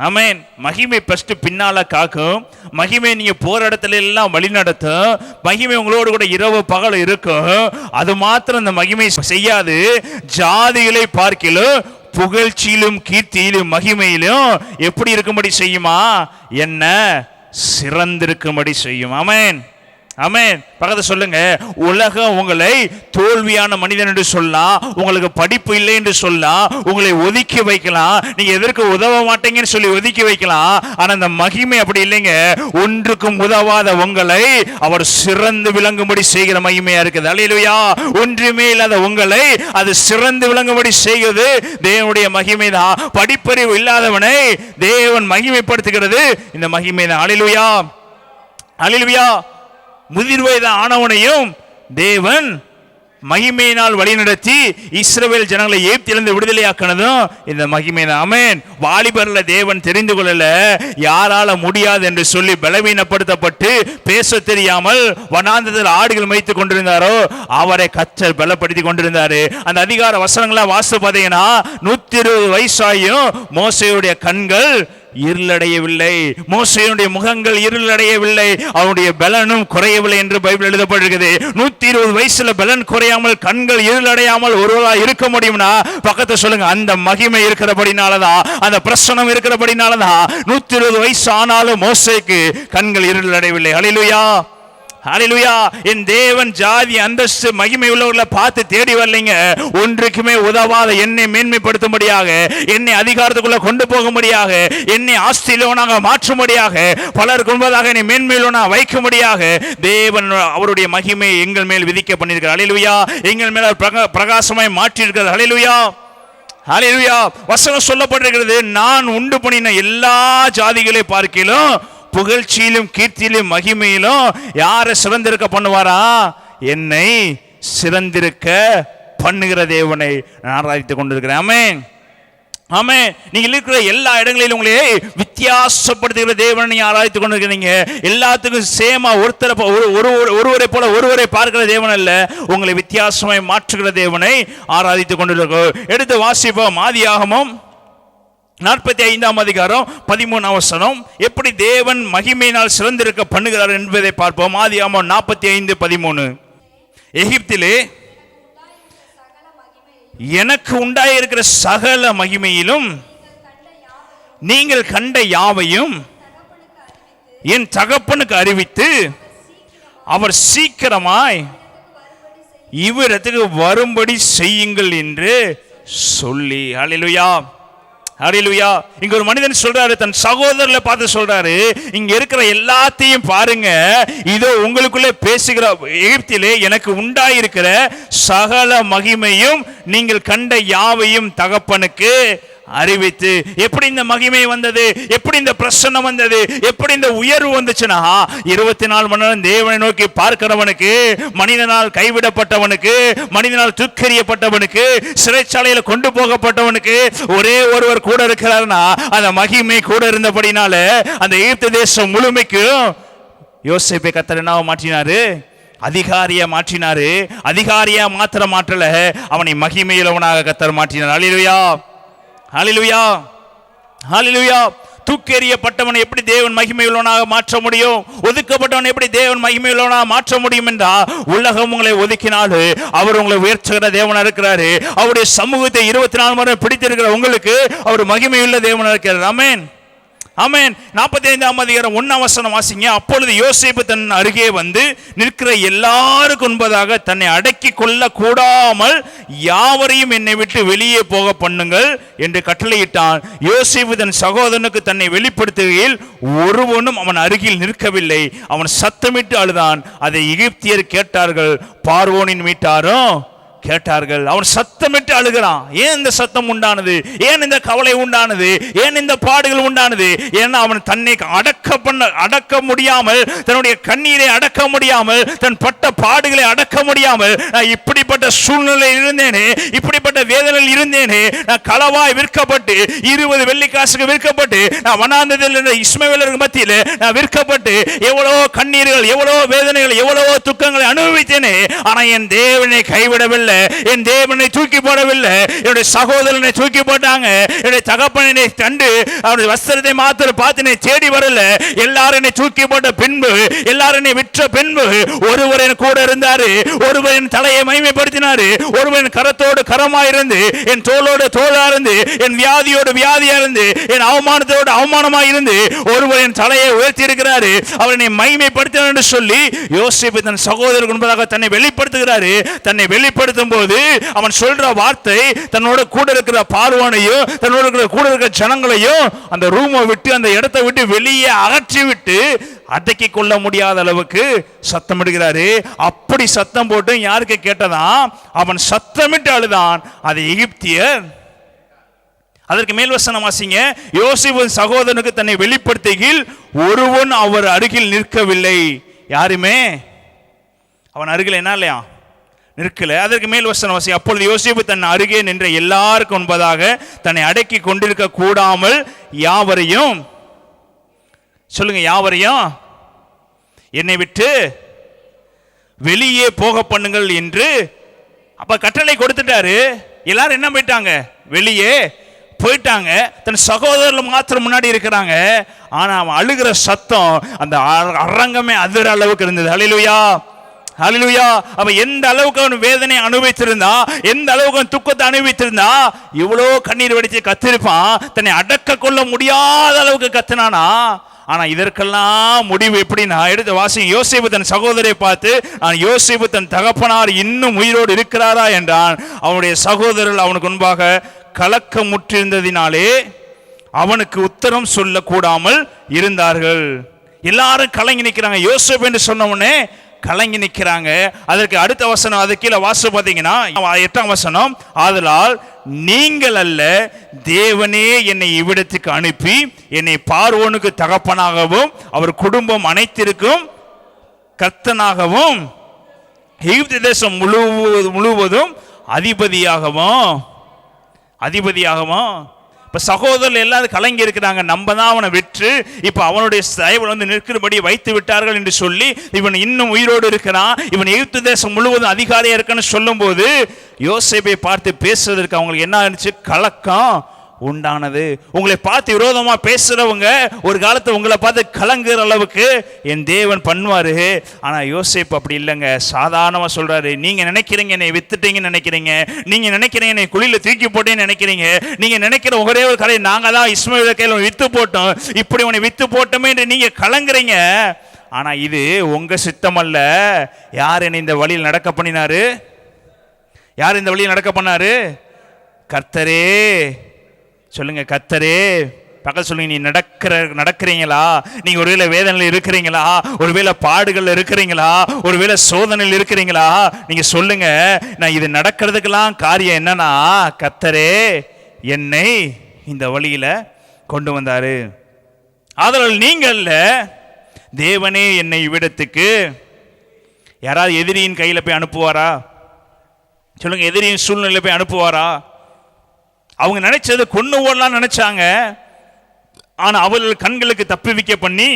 ஆமென். மகிமை ஃபர்ஸ்ட் பின்னால காக்கும். மகிமை நீங்க போற இடத்துல எல்லாம் வழி நடத்தும். மகிமை உங்களோடு கூட இரவு பகல் இருக்கும். அது மாத்திரம் அந்த மகிமை செய்யாது, ஜாதிகளை பார்க்கிலும் புகழ்ச்சியிலும் கீர்த்தியிலும் மகிமையிலும் எப்படி இருக்கும்படி செய்யுமா? என்ன சிறந்திருக்கும்படி செய்யும். ஆமென், ஆமென். பக்கத்துல சொல்லுங்க. உலகம் உங்களை தோல்வியான மனிதன் என்று சொல்லலாம், உங்களுக்கு படிப்பு இல்லை என்று சொல்லலாம், உங்களை ஒதுக்கி வைக்கலாம், நீங்க எதற்கு உதவ மாட்டீங்கன்னு சொல்லி ஒதுக்கி வைக்கலாம். ஆனா அந்த மகிமை அப்படி இல்லைங்க. ஒன்றுக்கும் உதவாத உங்களை அவர் சிறந்து விளங்கும்படி செய்கிற மகிமையா இருக்குது. அல்லேலூயா. ஒன்றுமே இல்லாத உங்களை அது சிறந்து விளங்கும்படி செய்கிறது தேவனுடைய மகிமை தான். படிப்பறிவு இல்லாதவனை தேவன் மகிமைப்படுத்துகிறது இந்த மகிமை தான். அல்லேலூயா, அல்லேலூயா. முதிர் வயது ஆனவனையும் தேவன் மகிமையினால் வழிநடத்தி இஸ்ரவேல் ஜனங்களை எகிப்திலிருந்து விடுதலையாக்கினதும் இந்த மகிமை தான். ஆமென். வாலிபர்ல தேவன் தெரிந்து கொள்ளல, யாரால முடியாது என்று சொல்லி பலவீனப்படுத்தப்பட்டு பேச தெரியாமல் வனாந்தரத்தில் ஆடுகள் மேய்த்து கொண்டிருந்தாரோ அவரை கர்த்தர் பலப்படுத்தி கொண்டிருந்தாரு. அந்த அதிகார வசனங்கள வாசித்து பார்த்தீங்கன்னா 120 வயசாயும் மோசேயுடைய கண்கள் இருளடையவில்லை, மோசேயுடைய முகங்கள் இருளடையவில்லை, அவனுடைய பலனும் குறையவில்லை என்று பைபிள் எழுதப்பட்டிருக்கிறது. 120 வயசுல பலன் குறையாமல் கண்கள் இருளடையாமல் ஒருவரா இருக்க முடியும்னா பக்கத்தை சொல்லுங்க. அந்த மகிமை இருக்கிறபடினாலதான், அந்த பிரசனம் இருக்கிறபடினாலதான் 120 வயசு ஆனாலும் மோசேக்கு கண்கள் இருளடையவில்லை. ஹல்லேலூயா, ஹல்லேலூயா. என் தேவன் ஜாதி அந்தஸ்து மகிமை உள்ளவர்களை பார்த்து தேடி வரலைங்க. ஒன்றுக்குமே உதவாத என்னை மேன்மைப்படுத்தும்படியாக, என்னை அதிகாரத்துக்குள்ள கொண்டு போகும்படியாக, என்னை ஆஸ்தியிலோனாக மாற்றும்படியாக, பலருக்கு முன்பதாக என்னை மேன்மையிலோனா வைக்கும்படியாக தேவன் அவருடைய மகிமை எங்கள் மேல் விதிக்க பண்ணியிருக்கிறார். ஹல்லேலூயா. எங்கள் மேல் பிரகாசமாய் மாற்றி இருக்கிறார். ஹல்லேலூயா, ஹல்லேலூயா. வசனம் சொல்லப்பட்டிருக்கிறது, நான் உண்டு பண்ணின எல்லா ஜாதிகளை பார்க்கிலும் புகழ்ச்சியிலும் கீர்த்தியிலும் மகிமையிலும் யாரை சிறந்திருக்க பண்ணுவாரா? என்னை சிறந்திருக்க பண்ணுகிற தேவனை நான் ஆராதித்துக் கொண்டிருக்கிறேன். ஆமென், ஆமென். நீங்க இருக்கிற எல்லா இடங்களிலும் உங்களே வித்தியாசப்படுத்துகிற தேவனை நீங்க ஆராதித்துக் கொண்டிருக்கிறீங்க. எல்லாத்துக்கும் சேமா ஒருவரை போல ஒருவரை பார்க்கிற தேவன் அல்ல, உங்களை வித்தியாசமாய் மாற்றுகிற தேவனை ஆராதித்துக் கொண்டிருக்கிறோம். எடுத்து வாசிப்போம். ஆதியாகமம் 45ஆம் அதிகாரம் 13ஆம் வசனம். எப்படி தேவன் மகிமையினால் சிறந்திருக்க பண்ணுகிறார் என்பதை பார்ப்போம். ஆதியாகமம் 45:13. எகிப்திலே எனக்கு உண்டாயிருக்கிற சகல மகிமையிலும் நீங்கள் கண்ட யாவையும் என் தகப்பனுக்கு அறிவித்து அவர் சீக்கிரமாய் இவ்விடத்துக்கு வரும்படி செய்யுங்கள் என்று சொல்லி. ஹல்லேலூயா, ஹல்லேலூயா. இங்க ஒரு மனிதன் சொல்றாரு, தன் சகோதரர்களை பார்த்து சொல்றாரு, இங்க இருக்கிற எல்லாத்தையும் பாருங்க, இதோ உங்களுக்குள்ளே பேசுகிற எகிப்திலே எனக்கு உண்டாயிருக்கிற சகல மகிமையும் நீங்கள் கண்ட யாவையும் தகப்பனுக்கு அறிவித்து. எப்படி இந்த மகிமை வந்தது, எப்படி இந்த பிரசன்னம் வந்தது, எப்படி இந்த உயர்வு வந்துச்சுன்னா 24 மணி நேரம் தேவனை நோக்கி பார்க்கிறவனுக்கு, மனிதனால் கைவிடப்பட்டவனுக்கு, மனிதனால் தூக்கெறியப்பட்டவனுக்கு, சிறைச்சாலையில் கொண்டு போகப்பட்டவனுக்கு ஒரே ஒருவர் கூட இருக்கிறார்னா அந்த மகிமை கூட இருந்தபடினால அந்த எகிப்து தேசம் முழுமைக்கும் யோசேப்பை கர்த்தர் என்னவா மாற்றினாரு? அதிகாரியா மாற்றினாரு. அதிகாரியா மாத்திர மாற்றல, அவனை மகிமையுள்ளவனாக கர்த்தர் மாற்றினார். ஹல்லேலூயா, ஹல்லேலூயா, ஹல்லேலூயா. தூக்கெறியப்பட்டவனை எப்படி தேவன் மகிமையுள்ளவனாக மாற்ற முடியும்? ஒதுக்கப்பட்டவனை எப்படி தேவன் மகிமையுள்ளவனாக மாற்ற முடியும் என்றால், உலகம் உங்களை ஒதுக்கினாலும் அவர் உங்களை உயர்த்துகிற தேவனா இருக்கிறாரு. அவருடைய சமூகத்தை 24 மணி நேரம் பிடித்திருக்கிற உங்களுக்கு அவர் மகிமையுள்ள தேவனா இருக்கிறார். ஆமென், ஆமென். 45ஆம் அதிகாரம் 1ஆம் வசனம் வாசிங்க. அப்பொழுது யோசேப்பு தன் அருகே வந்து நிற்கிற எல்லாருக்கும் முன்பதாக தன்னை அடக்கி கொள்ள கூடாமல் யாவரையும் என்னை விட்டு வெளியே போக பண்ணுங்கள் என்று கட்டளையிட்டான். யோசேப்பு தன் சகோதரனுக்கு தன்னை வெளிப்படுத்துகையில் ஒருவனும் அவன் அருகில் நிற்கவில்லை. அவன் சத்தமிட்டு அழுதான். அதை எகிப்தியர் கேட்டார்கள், பார்வோனின் வீட்டாரும் கேட்டார்கள். அவன் சத்தமிட்டு அழுகிறான். ஏன் இந்த சத்தம் உண்டானது? ஏன் இந்த கவலை உண்டானது? ஏன் இந்த பாடுகள் உண்டானது? ஏன்னா அவன் தன்னை அடக்க முடியாமல், தன்னுடைய கண்ணீரை அடக்க முடியாமல், தன் பட்ட பாடுகளை அடக்க முடியாமல், நான் இப்படிப்பட்ட சூழ்நிலையில் இருந்தேனே, இப்படிப்பட்ட வேதனையில் இருந்தேனே, நான் களவாய் விற்கப்பட்டு 20 வெள்ளிக்காசுக்கு விற்கப்பட்டு, நான் வனாந்தரத்தில் இஸ்மவேலருக்கு மத்தியில் நான் விற்கப்பட்டு எவ்வளவோ கண்ணீர்கள், எவ்வளவோ வேதனைகள், எவ்வளவோ துக்கங்களை அனுபவித்தேனே. ஆனா என் தேவனை கைவிடவில்லை, என் தேவனை தூக்கி போடவில்லை. என்னுடைய சகோதரனை தூக்கி போட்டாங்க. என்னுடைய தகப்பனை கண்டு அவருடைய வஸ்திரத்தை மாத்திர பார்த்து தேடி வரல. எல்லாரும் தூக்கி போட்ட பின்பு, எல்லாரும் விற்ற பின்பு ஒருவர் என் கூட இருந்தாரு. ஒருவர் என் தலையை மகிமைப்படுத்தினாரு. ஒருவர் என் கரத்தோடு கரமாயிருந்து, என் தோளோடு தோளா இருந்து, என் வியாதியோடு வியாதியா இருந்து, என் அவமானத்தோடு அவமானமா இருந்து ஒருவர் என் தலையை உயர்த்தி இருக்கிறாரு. அவரை மகிமைப்படுத்தினார் என்று சொல்லி யோசேப்பு தன் சகோதரருக்கு முன்பதாக தன்னை வெளிப்படுத்துகிறாரு. தன்னை வெளிப்படுத்தும் போது அவன் சொல்ற வார்த்தை தன்னோட கூட இருக்கிற பார்வோனையும், தன்னோட கூட இருக்கிற ஜனங்களையும் அந்த ரூமை விட்டு, அந்த இடத்தை விட்டு வெளியே அகற்றி விட்டு அடக்கி கொள்ள முடியாத அளவுக்கு சத்தமிடுகிறாரு. அப்படி சத்தம் போட்டு யாருக்கு கேட்டதான்? அவன் சத்தமிட்டு அழுதான். அது எகிப்தியர். அதற்கு மேல் வசனம் வாசிங்க. யோசேப்பு சகோதரனுக்கு தன்னை வெளிப்படுத்துகையில் ஒருவன் அவர் அருகில் நிற்கவில்லை. யாருமே அவன் அருகில் என்ன இல்லையா? நிற்கல. அதற்கு மேல் வசனம் வாசி. அப்பொழுது யோசேப்பு தன் அருகே நின்ற எல்லாருக்கும் முன்பதாக தன்னை அடக்கி கொண்டிருக்க கூடாமல் யாவரையும், சொல்லுங்க, யாவரையும் என்னை விட்டு வெளியே போக பண்ணுங்கள் என்று அப்ப கட்டளை கொடுத்துட்டாரு. எல்லாரும் என்ன போயிட்டாங்க? வெளியே போயிட்டாங்க. தன் சகோதரர்கள் மாத்திரம் முன்னாடி இருக்கிறாங்க. ஆனா அவன் அழுகிற சத்தம் அந்த அரங்கமே அதிர அளவுக்கு இருந்தது. ஹல்லேலூயா, ஹல்லேலூயா. அவ எந்த அளவுக்கு அவன் வேதனை அனுபவித்திருந்தா, எந்த அளவுக்கு அவன் துக்கத்தை அனுபவித்திருந்தா, இவ்வளோ கண்ணீர் வடித்து கத்திருப்பான். தன்னை அடக்க கொள்ள முடியாத அளவுக்கு கத்தினானா. ஆனா இதற்கெல்லாம் முடிவு எப்படின்னா, எடுத்து வாசிங்க. யோசேப்பு தன் சகோதரை பார்த்து, நான் யோசேப்பு தன் தகப்பனார் இன்னும் உயிரோடு இருக்கிறாரா என்றான். அவனுடைய சகோதரர்கள் அவனுக்கு முன்பாக கலக்கமுற்றிருந்ததினாலே அவனுக்கு உத்தரம் சொல்லக்கூடாமல் இருந்தார்கள். எல்லாரும் கலங்கி நிற்கிறாங்க. யோசேப்பு என்று சொன்ன உடனே கலங்கி நிற்கிறாங்க. அதற்கு அடுத்த வசனம், அது கீழே வாசு பார்த்தீங்கன்னா 8ஆம் வசனம். ஆதலால் நீங்கள் அல்ல, தேவனே என்னை இவ்விடத்துக்கு அனுப்பி என்னை பார்வோனுக்கு தகப்பனாகவும் அவர் குடும்பம் அனைத்திற்கும் கர்த்தனாகவும் எகிப்து தேசம் முழுவதும் அதிபதியாகவும். இப்ப சகோதரர்கள் எல்லாரும் கலங்கி இருக்கிறாங்க. நம்ம தான் அவனை விற்று இப்ப அவனுடைய தயவில் வந்து நிற்கிறபடி வைத்து விட்டார்கள் என்று சொல்லி, இவன் இன்னும் உயிரோடு இருக்கிறான், இவன் எகிப்து தேசம் முழுவதும் அதிகாரியா இருக்கான்னு சொல்லும் போது யோசேப்பை பார்த்து பேசுவதற்கு அவங்களுக்கு என்ன இருந்துச்சு? கலக்கம் உண்டானது. உங்களை பார்த்து விரோதமா பேசுறவங்க ஒரு காலத்தை உங்களை பார்த்து கலங்குற அளவுக்கு என் தேவன் பண்ணுவாரு. ஆனா யோசேப்பு அப்படி இல்லைங்க. சாதாரணமா சொல்றாரு, நீங்க நினைக்கிறீங்க என்னை வித்துட்டீங்கன்னு நினைக்கிறீங்க, நீங்க நினைக்கிறீங்க என்னை குழியில தூக்கி போட்டேன்னு நினைக்கிறீங்க, நீங்க நினைக்கிற ஒரே ஒரு கதை நாங்க தான் இஸ்மவேல் கையில வித்து போட்டோம், இப்படி உன்னை வித்து போட்டோமே என்று நீங்க கலங்குறீங்க. ஆனா இது உங்க சித்தம் அல்ல. யார் என்னை இந்த வழியில் நடக்க பண்ணினாரு? யார் இந்த வழியில் நடக்க பண்ணாரு? கர்த்தரே. சொல்லுங்க, கர்த்தரே. பக்கத்துல சொல்லுங்க, நீ நடக்கிறீங்களா? நீங்க ஒருவேளை வேதனையில் இருக்கிறீங்களா? ஒருவேளை பாடுகள் இருக்கிறீங்களா? ஒருவேளை சோதனையில் இருக்கிறீங்களா? நீங்க சொல்லுங்க, நான் இது நடக்கிறதுக்கெல்லாம் காரியம் என்னன்னா, கர்த்தரே என்னை இந்த வழியில கொண்டு வந்தாரு. ஆதலால் நீங்கள் தேவனே என்னை இவ்விடத்துக்கு, யாராவது எதிரியின் கையில போய் அனுப்புவாரா சொல்லுங்க? எதிரியின் சூழ்நிலை போய் அனுப்புவாரா? அவங்க நினைச்சது கொண்டு ஓடலாம் நினைச்சாங்க. ஆனா அவர்கள் கண்களுக்கு தப்புவிக்க பண்ணி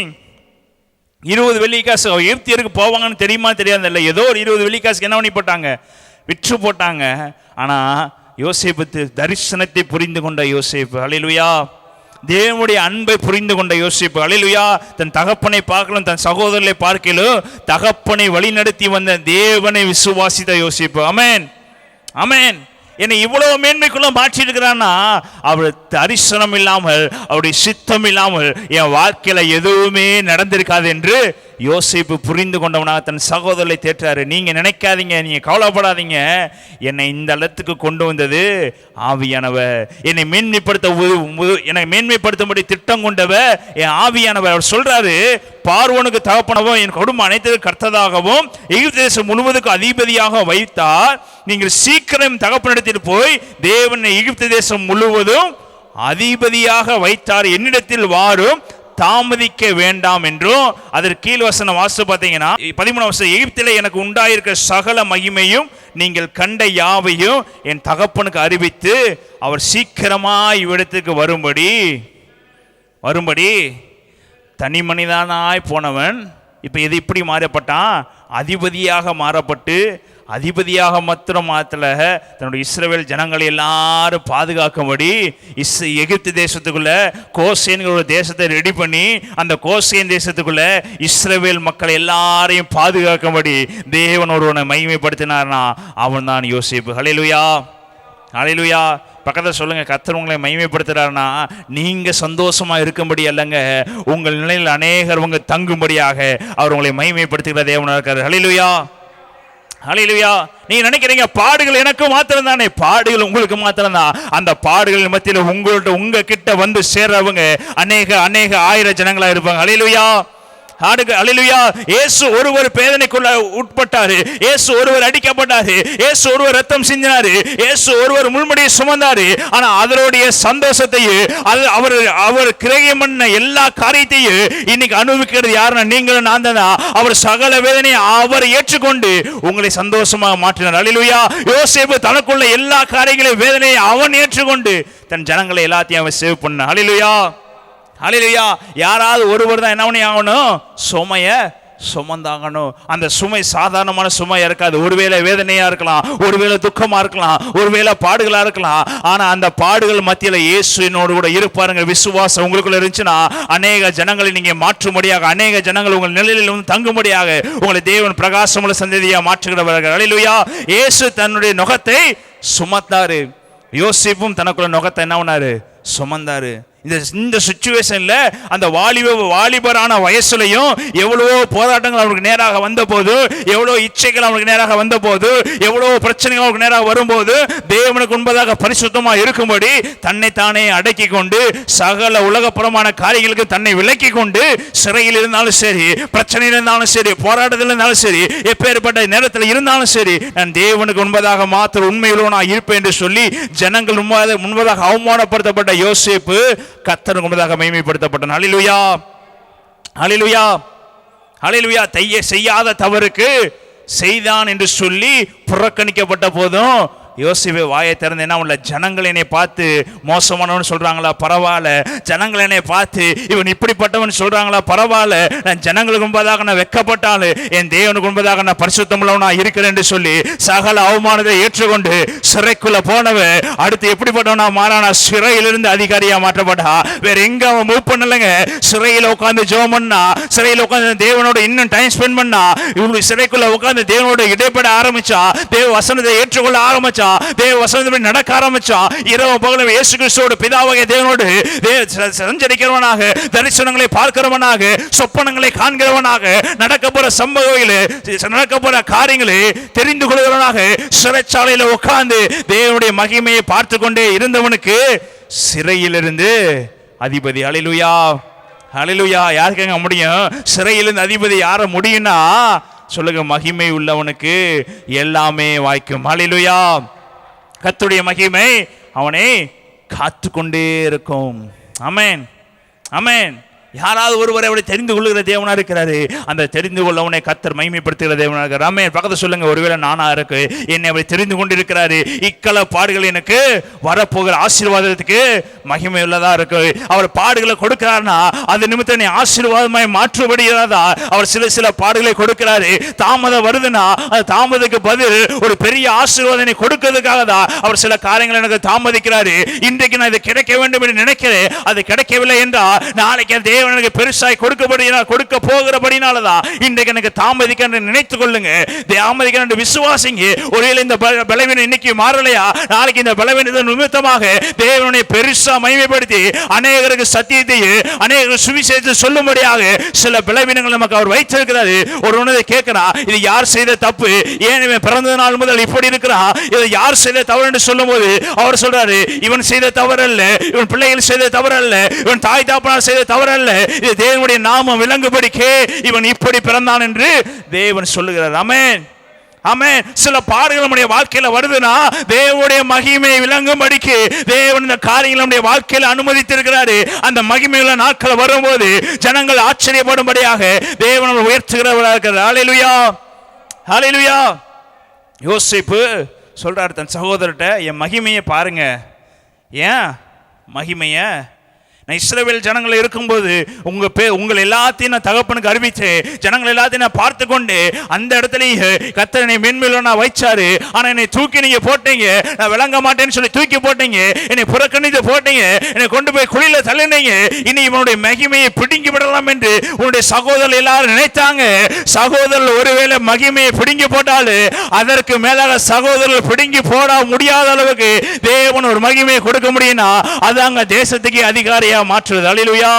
20 வெள்ளிக்காசு எகிப்தியருக்கு போவாங்கன்னு தெரியுமா தெரியாது இல்லை, ஏதோ ஒரு 20 வெள்ளிக்காசுக்கு என்ன பண்ணி போட்டாங்க, விற்று போட்டாங்க. ஆனா யோசேப்பு தரிசனத்தை புரிந்து கொண்ட யோசேப்பு, அல்லேலூயா, தேவனுடைய அன்பை புரிந்து கொண்ட யோசேப்பு, அல்லேலூயா, தன் தகப்பனை பார்க்கலும் தன் சகோதரரை பார்க்கலும் தகப்பனை வழிநடத்தி வந்த தேவனை விசுவாசித்த யோசேப்பு. ஆமென், ஆமென். என்னை இவ்வளவு மேன்மைக்குள்ள மாற்றிட்டு இருக்கிறான்னா அவர் தரிசனம் இல்லாமல், அவருடைய சித்தம் இல்லாமல் என் வாழ்க்கையில எதுவுமே நடந்திருக்காது என்று யோசேப்பு புரிந்து கொண்டவனாக தன் சகோதரரை தேற்றாரு. நீங்க நினைக்காதீங்க, நீங்க கவலைப்படாதீங்க, என்னை இந்த இடத்துக்கு கொண்டு வந்தது ஆவியானவர், என்னை மேன்மைப்படுத்தும்படி திட்டம் கொண்டவர் என் ஆவியானவர். அவர் சொல்றாரு, பார்வோனுக்கு தகப்பனவும் என் குடும்பம் அனைத்து கர்த்ததாகவும் எகிப்து தேசம் முழுவதுக்கு அதிபதியாக வைத்தார். நீங்கள் சீக்கிரம் தகப்பனிடத்தில் போய் தேவன் எகிப்து தேசம் முழுவதும் அதிபதியாக வைத்தார், என்னிடத்தில் வாரும், தாமதிக்க வேண்டாம் என்றும். அதற்கு கீழ் வசனம் வாசித்து பார்த்தீங்கன்னா 13 வருஷம், எகிப்திலே எனக்கு உண்டாயிருக்க சகல மகிமையும் நீங்கள் கண்ட யாவையும் என் தகப்பனுக்கு அறிவித்து அவர் சீக்கிரமாய் இவ்விடத்துக்கு வரும்படி தனி மனிதனாய் போனவன் இப்போ இது இப்படி மாறப்பட்டான், அதிபதியாக மாறப்பட்டு, அதிபதியாக மாத்திரமாத்தில தன்னுடைய இஸ்ரவேல் ஜனங்களை எல்லாரும் பாதுகாக்கும்படி எகிப்து தேசத்துக்குள்ள கோசேன் ஒரு தேசத்தை ரெடி பண்ணி அந்த கோசேன் தேசத்துக்குள்ள இஸ்ரவேல் மக்களை எல்லாரையும் பாதுகாக்கும்படி தேவன் ஒருவனை மகிமைப்படுத்தினார்னா அவன் தான் யோசேப்பு. ஹல்லேலூயா, ஹல்லேலூயா. பக்கத்தில் சொல்லுங்க, கர்த்தர் உங்களை மகிமைப்படுத்துறாருன்னா நீங்க சந்தோஷமா இருக்கும்படி அல்லங்க, உங்கள் நிலையில் அநேகர் உங்க தங்கும்படியாக அவர் உங்களை மகிமைப்படுத்துகிற தேவனாக இருக்காரு. ஹல்லேலூயா, ஹல்லேலூயா. நீங்க நினைக்கிறீங்க பாடுகள் எனக்கு மாத்திரம் தானே, பாடுகள் உங்களுக்கு மாத்திரம் தான். அந்த பாடுகள் மத்தியில் உங்க கிட்ட வந்து சேர்றவங்க அநேக ஆயிரம் ஜனங்களா இருப்பாங்க. ஹல்லேலூயா, ஹல்லேலூயா. இயேசு ஒருவர் வேதனைக்குள்ள உட்பட்டாரு, இயேசு ஒருவர் அடிக்கப்பட்டாரு, இயேசு ஒருவர் ரத்தம் சிந்தினாரு, இயேசு ஒருவர் முள்முடியை சுமந்தாரு. ஆனா அதனுடைய சந்தோஷத்தையும் அவர் கிரயம் பண்ண எல்லா காரியத்தையும் இன்னைக்கு அனுபவிக்கிறது யாருன்னா நீங்களும் நான் தான். அவர் சகல வேதனையை அவர் ஏற்றுக்கொண்டு உங்களை சந்தோஷமாக மாற்றினார். ஹல்லேலூயா. யோசேப்பு தனக்குள்ள எல்லா காரியங்களையும் வேதனையை அவன் ஏற்றுக்கொண்டு தன் ஜனங்களை எல்லாத்தையும் அவன் சேவ் பண்ணான். ஹல்லேலூயா, ஹல்லேலூயா. யாராவது ஒருவர் தான் என்ன பண்ணி ஆகணும், சுமைய சுமந்தாகணும். அந்த சுமை சாதாரணமான சுமையா இருக்காது. ஒருவேளை வேதனையா இருக்கலாம், ஒருவேளை துக்கமா இருக்கலாம், ஒருவேளை பாடுகளா இருக்கலாம். ஆனா அந்த பாடுகள் மத்தியில இயேசுவினோடு கூட இருப்பாருங்க. விசுவாசம் உங்களுக்குள்ள இருந்துச்சுன்னா அநேக ஜனங்களை நீங்க மாற்றும்படியாக, அநேக ஜனங்கள் உங்கள் நிலையில் வந்து தங்கும்படியாக உங்களை தேவன் பிரகாசமுள்ள சந்ததியா மாற்றுகிறவர்கள். ஹல்லேலூயா. இயேசு தன்னுடைய நுகத்தை சுமத்தாரு, யோசேப்பும் தனக்குள்ள நுகத்தை என்ன பண்ணாரு, சுமந்தாரு. இந்த சிச்சுவேஷன்ல அந்த வாலிபரான வயசுலையும் எவ்வளவோ போராட்டங்கள் அவனுக்கு நேராக வந்த போது, எவ்வளவு இச்சைகள் அவனுக்கு நேராக வந்த போது, எவ்வளவு பிரச்சனைகள் அவனுக்கு நேராக வரும்போது தேவனுக்கு உண்பதாக பரிசுத்தமா இருக்கும்படி தன்னை தானே அடக்கி கொண்டு சகல உலகப்புறமான காரியங்களுக்கு தன்னை விலக்கி கொண்டு சிறையில் இருந்தாலும் சரி, பிரச்சனையில் இருந்தாலும் சரி, போராட்டத்தில் இருந்தாலும் சரி, எப்பேற்பட்ட நேரத்தில் இருந்தாலும் சரி, நான் தேவனுக்கு உண்பதாக மாத்திர உண்மையிலோ நான் இருப்பேன் என்று சொல்லி ஜனங்கள் முன்பதாக அவமானப்படுத்தப்பட்ட யோசேப்பு கர்த்தருக்கு முன்பதாக மகிமைப்படுத்தப்பட்டான். ஹல்லேலூயா, ஹல்லேலூயா, ஹல்லேலூயா. செய்யாத தவறுக்கு செய்தான் என்று சொல்லி புறக்கணிக்கப்பட்ட போதும் யோசேப்பு வாயை திறந்து என்ன பண்ணல, ஜனங்கள் என்னை பார்த்து மோசமானவன் சொல்றாங்களா பரவாயில்ல, ஜனங்கள் என்னை பார்த்து இவன் இப்படிப்பட்டவன் சொல்றாங்களா பரவாயில்ல, நான் ஜனங்களுக்கு முன்பதாக நான் வெட்கப்பட்டாலும் என் தேவனுக்கு முன்பதாக நான் பரிசுத்தமுள்ளவனா இருக்கிறேன் என்று சொல்லி சகல அவமானத்தை ஏற்றுக்கொண்டு சிறைக்குள்ள போனவன் அடுத்து எப்படிப்பட்டவனா மாறானா, சிறையிலிருந்து அதிகாரியா மாற்றப்பட்டா. வேற எங்க அவன் மூவ் பண்ணலங்க. சிறையில் உட்கார்ந்து ஜெபம் பண்ணா, சிறையில் உட்கார்ந்து தேவனோட இன்னும் டைம் ஸ்பெண்ட் பண்ணா, இவங்க சிறைக்குள்ள உட்கார்ந்து தேவனோட இடைப்பட ஆரம்பிச்சா, தேவ வசனத்தை ஏற்றுக்கொள்ள ஆரம்பிச்சா, தேவ வசனத்தை நடக்க ஆரம்பிச்சா. இரவு பகலும் இயேசு கிறிஸ்துவோடு பிதாவாகிய தேவனோடு சஞ்சரிக்கிறவனாக, தரிசனங்களை பார்க்கிறவனாக, சொப்பனங்களை காண்கிறவனாக, நடக்க போற சம்பவங்களை, நடக்க போற காரியங்களை தெரிந்து கொள்கிறவனாக சிறைச்சாலையில உட்கார்ந்து தேவனுடைய மகிமையை பார்த்து கொண்டே இருந்தவனுக்கு சிறையிலிருந்து அதிபதி. ஹல்லேலூயா, ஹல்லேலூயா. யாருக்கங்க முடியும் சிறையிலிருந்து அதிபதி? யார முடியும்னா சொல்லுங்க, மகிமை உள்ளவனுக்கு எல்லாமே வாய்க்கும். ஹல்லேலூயா. கர்த்தருடைய மகிமை அவனை காத்து கொண்டே இருக்கும். ஆமென், ஆமென். யாராவது ஒருவரை அவரை தெரிந்து கொள்ளுகிற தேவனா இருக்கிறாரு. அந்த தெரிந்து கொள்ளவனை கர்த்தர் மகிமைப்படுத்துகிற தேவனா இருக்கிறார். ஆமென். பக்கத்துல சொல்லுங்க, ஒருவேளை நானா இருக்கு, என்னை அவர் தெரிந்து கொண்டிருக்கிறாரு. இக்கல பாடுகள் எனக்கு வரப்போகிற ஆசீர்வாதத்துக்கு மகிமை உள்ளதா இருக்கு. அவர் பாடுகளை கொடுக்கிறார்னா அது நிமித்தம் நீ ஆசீர்வாதமாய் மாற்றுபடுகிறதா. அவர் சில பாடுகளை கொடுக்கிறாரு. தாமதம் வருதுன்னா அது தாமதத்துக்கு பதில் ஒரு பெரிய ஆசீர்வாதனை கொடுக்கிறதுக்காக தான் அவர் சில காரியங்களை எனக்கு தாமதிக்கிறாரு. இன்றைக்கு நான் இது கிடைக்க வேண்டும் என்று நினைக்கிறேன், அது கிடைக்கவில்லை என்றால் நாளைக்கு தேவன் எனக்கு பெருசாய் கொடுக்க போகிறபடினாலதான் இன்றைக்கு எனக்கு தாமதிக்க நினைத்துக் கொள்ளுங்க. தாமதிக்க விசுவாசிங்க. ஒருவேளை இந்த பலவீனம் இன்னைக்கு மாறலையா, நாளைக்கு இந்த பலவீனத்தை நிமித்தமாக தேவனை பெருசா மகிமைப்படுத்தி அநேகருக்கு சத்தியத்தையே அநேக சுவிசேஷத்தை சொல்லும்படியாக சில பலவீனங்கள் நமக்கு அவர் வைத்திருக்கிறாரு. ஒரு உணவை கேட்கிறா, இது யார் செய்த தப்பு, ஏன் இவன் பிறந்த நாள் முதல் இப்படி இருக்கிறான், இதை யார் செய்த தவறு என்று சொல்லும் போது அவர் சொல்றாரு, இவன் செய்த தவறு அல்ல, இவன் பிள்ளைகள் செய்த தவறு அல்ல, இவன் தாய் தாப்பனார் செய்த தவறு அல்ல, இது தேவனுடைய நாமம் விளங்கும்படிக்கே இவன் இப்படி பிறந்தான் என்று தேவன் சொல்லுகிறார். ஆமென், ஆமென். சில பாடுகள் நம்முடைய வாழ்க்கையில வருதுன்னா தேவனுடைய மகிமை விளங்கும்படிக்கு தேவன் இந்த காரியங்களை நம்முடைய வாழ்க்கையில அனுமதித்திருக்கிறாரு. அந்த மகிமையுள்ள நாட்கள் வரும்போது ஜனங்கள் ஆச்சரியப்படும்படியாக தேவன் உயர்த்துகிறவராக இருக்கிறார். ஹல்லேலூயா, ஹல்லேலூயா. யோசேப்பு சொல்றாரு தன் சகோதரர்கிட்ட, என் மகிமையை பாருங்க. ஏன் மகிமைய? நான் இஸ்ரவேல் ஜனங்கள் இருக்கும்போது உங்கள் எல்லாத்தையும் நான் தகப்பனுக்கு அறிவிச்சேன், ஜனங்கள் எல்லாத்தையும் நான் பார்த்து கொண்டு அந்த இடத்துலயே கர்த்தர் என்னை மேன்மேலும் நான் வைச்சாரு. ஆனா என்னை தூக்கி நீங்க போட்டீங்க, நான் விளங்க மாட்டேன்னு சொல்லி தூக்கி போட்டீங்க, என்னை புறக்கணித்து போட்டீங்க, என்னை கொண்டு போய் குழியில தள்ளினீங்க. இனி இவனுடைய மகிமையை பிடுங்கி விடலாம் என்று உன்னுடைய சகோதரர் எல்லாரும் நினைத்தாங்க. சகோதரர் ஒருவேளை மகிமையை பிடுங்கி போட்டாலும் அதற்கு மேலாக சகோதரர் பிடுங்கி போட முடியாத அளவுக்கு தேவன் ஒரு மகிமையை கொடுக்க முடியும்னா அது அங்க தேசத்துக்கு அதிகாரியா மாற்றுவது. அல்லேலூயா,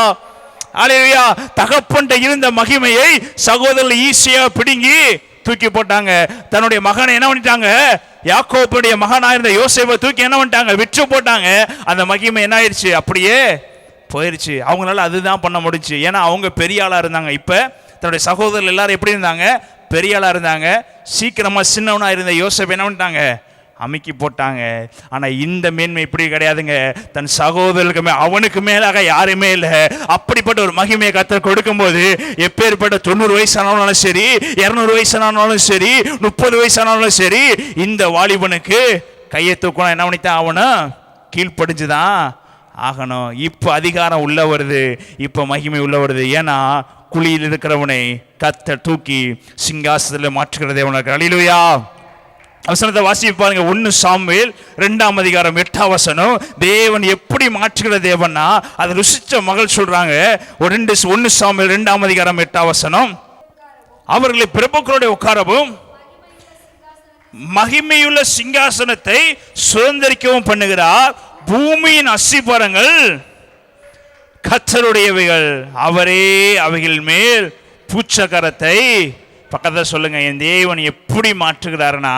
அல்லேலூயா. தகப்பன் இருந்த மகிமையை சகோதரர்கள் ஈஸியா பிடுங்கி தூக்கி போட்டாங்க. தன்னுடைய மகனை என்ன பண்ணிட்டாங்க, யாக்கோபுடைய மகனா இருந்த யோசேப்பை தூக்கி என்ன பண்ணிட்டாங்க, விற்று போட்டாங்க. அந்த மகிமை என்ன ஆயிடுச்சு, அப்படியே போயிருச்சு. அவங்களால அதுதான் பண்ண முடிஞ்சு. ஏன்னா அவங்க பெரிய ஆளா இருந்தாங்க. இப்ப தன்னுடைய சகோதரர்கள் எல்லாரும் எப்படி இருந்தாங்க, பெரிய ஆளா இருந்தாங்க. சீக்கிரமா சின்னவனா இருந்த யோசேப்பை என்ன பண்ணிட்டாங்க, அமுக்கி போட்டாங்க. ஆனா இந்த மேன்மை இப்படி கிடையாதுங்க. தன் சகோதரருக்கு அவனுக்கு மேலாக யாருமே இல்லை. அப்படிப்பட்ட ஒரு மகிமையை கர்த்தர் கொடுக்கும் போது எப்பேற்பட்ட 90 வயசானாலும் சரி, 200 வயசானாலும் சரி, 30 வயசானாலும் சரி, இந்த வாலிபனுக்கு கையை தூக்கணும். என்ன பண்ணித்தான் ஆகணும், கீழ்ப்படிஞ்சுதான் ஆகணும். இப்ப அதிகாரம் உள்ள வருது, இப்ப மகிமை உள்ள வருது. ஏன்னா குழியில் இருக்கிறவனை கர்த்தர் தூக்கி சிங்காசனத்தில் மாற்றுகிற தேவன். அல்லேலூயா. வசனத்தை வாசிப்பு பாருங்க. 1 சாமுவேல் 2ஆம் அதிகாரம் 8ஆம் வசனம். தேவன் எப்படி மாற்றுகிற தேவன்னா அது ருசிச்ச மகள் சொல்றாங்க. 1 சாமுவேல் 2ஆம் அதிகாரம் 8ஆம் வசனம். அவர்களை பிரபுக்களுடைய உட்காரவும் மகிமையுள்ள சிங்காசனத்தை சுதந்திரிக்கவும் பண்ணுகிறார். பூமியின் அஸ்திபாரங்கள் கர்த்தருடையவைகள், அவரே அவைகள் மேல் பூச்சக்கரத்தை. பக்கத்தில் சொல்லுங்க, என் தேவன் எப்படி மாற்றுகிறார்னா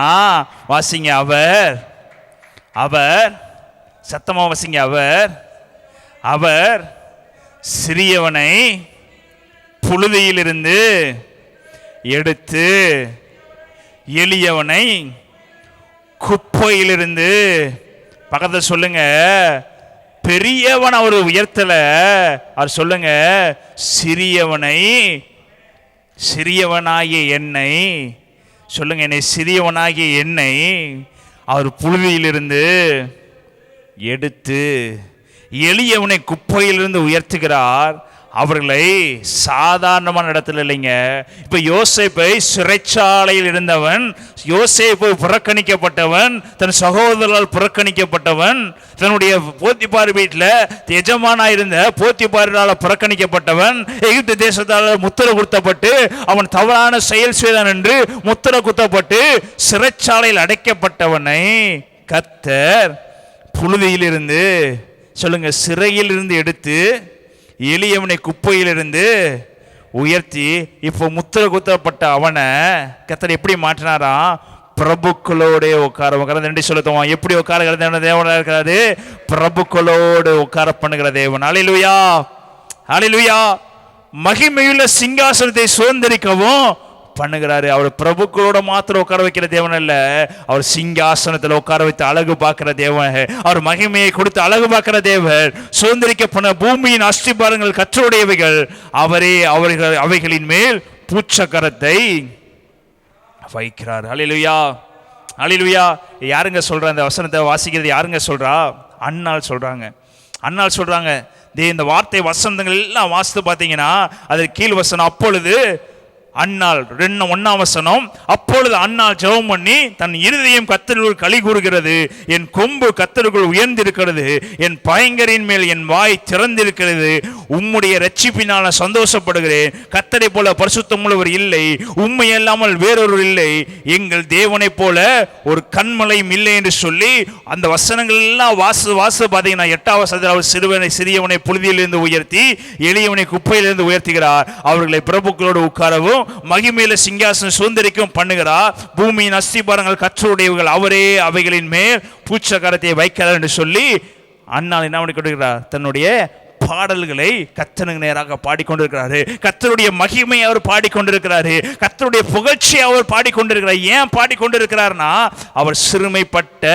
வாசிங்க, அவர் சத்தமா வாசிங்க, அவர் சிறியவனை புழுதியிலிருந்து எடுத்து எளியவனை குப்பையிலிருந்து. பக்கத்தில் சொல்லுங்க, பெரியவன் அவர் உயர்த்தல. அவர் சொல்லுங்க, சிறியவனாகிய என்னை சொல்லுங்க, என்னை சிறியவனாகிய என்னை அவர் புழுதியிலிருந்து எடுத்து எளியவனை குப்பையிலிருந்து உயர்த்துகிறார். அவர்களை சாதாரணமான இடத்துல இல்லைங்க. இப்ப யோசேப்பை சிறைச்சாலையில் இருந்தவன், யோசேப்பு புறக்கணிக்கப்பட்டவன், தன் சகோதரரால் புறக்கணிக்கப்பட்டவன், தன்னுடைய போத்திபார் வீட்டில் எஜமானா இருந்த போத்திபாரால் புறக்கணிக்கப்பட்டவன், எகிப்து தேசத்தால் முத்திரை குத்தப்பட்டு அவன் தவறான செயல் செய்தான் என்று முத்திரை குத்தப்பட்டு சிறைச்சாலையில் அடைக்கப்பட்டவனை கர்த்தர் புழுதியிலிருந்து சொல்லுங்க, சிறையிலிருந்து எடுத்து எளியவனை குப்பையிலிருந்து உயர்த்தி இப்போ முத்திரை குத்தப்பட்ட அவனை கர்த்தர் எப்படி மாற்றினாரா, பிரபுக்களோட உட்கார ரெண்டு சொல்லுவோம். எப்படி உட்கார தேவனா இருக்கிறாரு, பிரபுக்களோடு உட்கார பண்ணுகிற தேவன். அல்லேலூயா, அல்லேலூயா. மகிமையுள்ள சிங்காசனத்தை சுதந்திரிக்கவும் பண்ணுகிறாரு. அவர் பிரபுக்களோட மாத்திரம் உட்கார வைக்கிற தேவன் அல்ல, அவர் சிங்காசனத்தில் உட்கார வைத்து அழகு பார்க்கிற தேவன். அவர் மகிமையை கொடுத்து அழகு பார்க்கிற தேவன். சுதந்திரிக்கப்பட்ட பூமியின் அஸ்திபாரங்கள் கர்த்தருடையவைகள், அவரே அவைகளின் மேல் பூச்சக்கரத்தை வைக்கிறார். ஹல்லேலூயா, ஹல்லேலூயா. யாருங்க சொல்றா இந்த வசனத்தை வாசிக்கிறது? யாருங்க சொல்றா? அன்னாள் சொல்றாங்க. அன்னாள் சொல்றாங்க. இந்த வார்த்தை வசனங்கள் எல்லாம் வாசித்து பார்த்தீங்கன்னா அது கீழ் வசனம், அப்பொழுது அன்னாள் 1ஆம் வசனம், அப்பொழுது அன்னாள் ஜெபம் பண்ணி தன் இருதயம் கர்த்தருக்குள் களி கூறுகிறது, என் கொம்பு கர்த்தருக்குள் உயர்ந்திருக்கிறது, என் பயங்கரின் மேல் என் வாய் திறந்திருக்கிறது, உம்முடைய இரட்சிப்பினால் சந்தோஷப்படுகிறேன், கர்த்தரை போல பரிசுத்தமுள்ளவர் இல்லை, உம்மை அல்லாமல் வேறொரு இல்லை, எங்கள் தேவனைப் போல ஒரு கண்மலையும் இல்லை என்று சொல்லி அந்த வசனங்கள் எல்லாம் வாசு பார்த்தீங்கன்னா 8ஆம் வசனத்தில் அவர் சிறியவனை புழுதியிலிருந்து உயர்த்தி எளியவனை குப்பையிலிருந்து உயர்த்துகிறார், அவர்களை பிரபுக்களோடு உட்காரவும் மகிமையில சிங்காசனம் சுதந்திரிக்கும் பண்ணுகிறார், பூமியின் அஸ்திபாரங்கள் கர்த்தருடையவைகள், அவரே அவைகளின் மேல் பூச்சக்கரத்தை வைக்கிறார் என்று சொல்லி அன்னாள் என்ன பண்ணி கொண்டிருக்கிறார்? தன்னுடைய பாடல்களை கர்த்தருக்கு நேராக பாடிக்கொண்டிருக்கிறாரு. கர்த்தருடைய மகிமை அவர் பாடிக்கொண்டிருக்கிறாரு. கர்த்தருடைய புகழ்ச்சியை அவர் பாடிக்கொண்டிருக்கிறார். ஏன் பாடிக்கொண்டிருக்கிறார்னா, அவர் சிறுமைப்பட்ட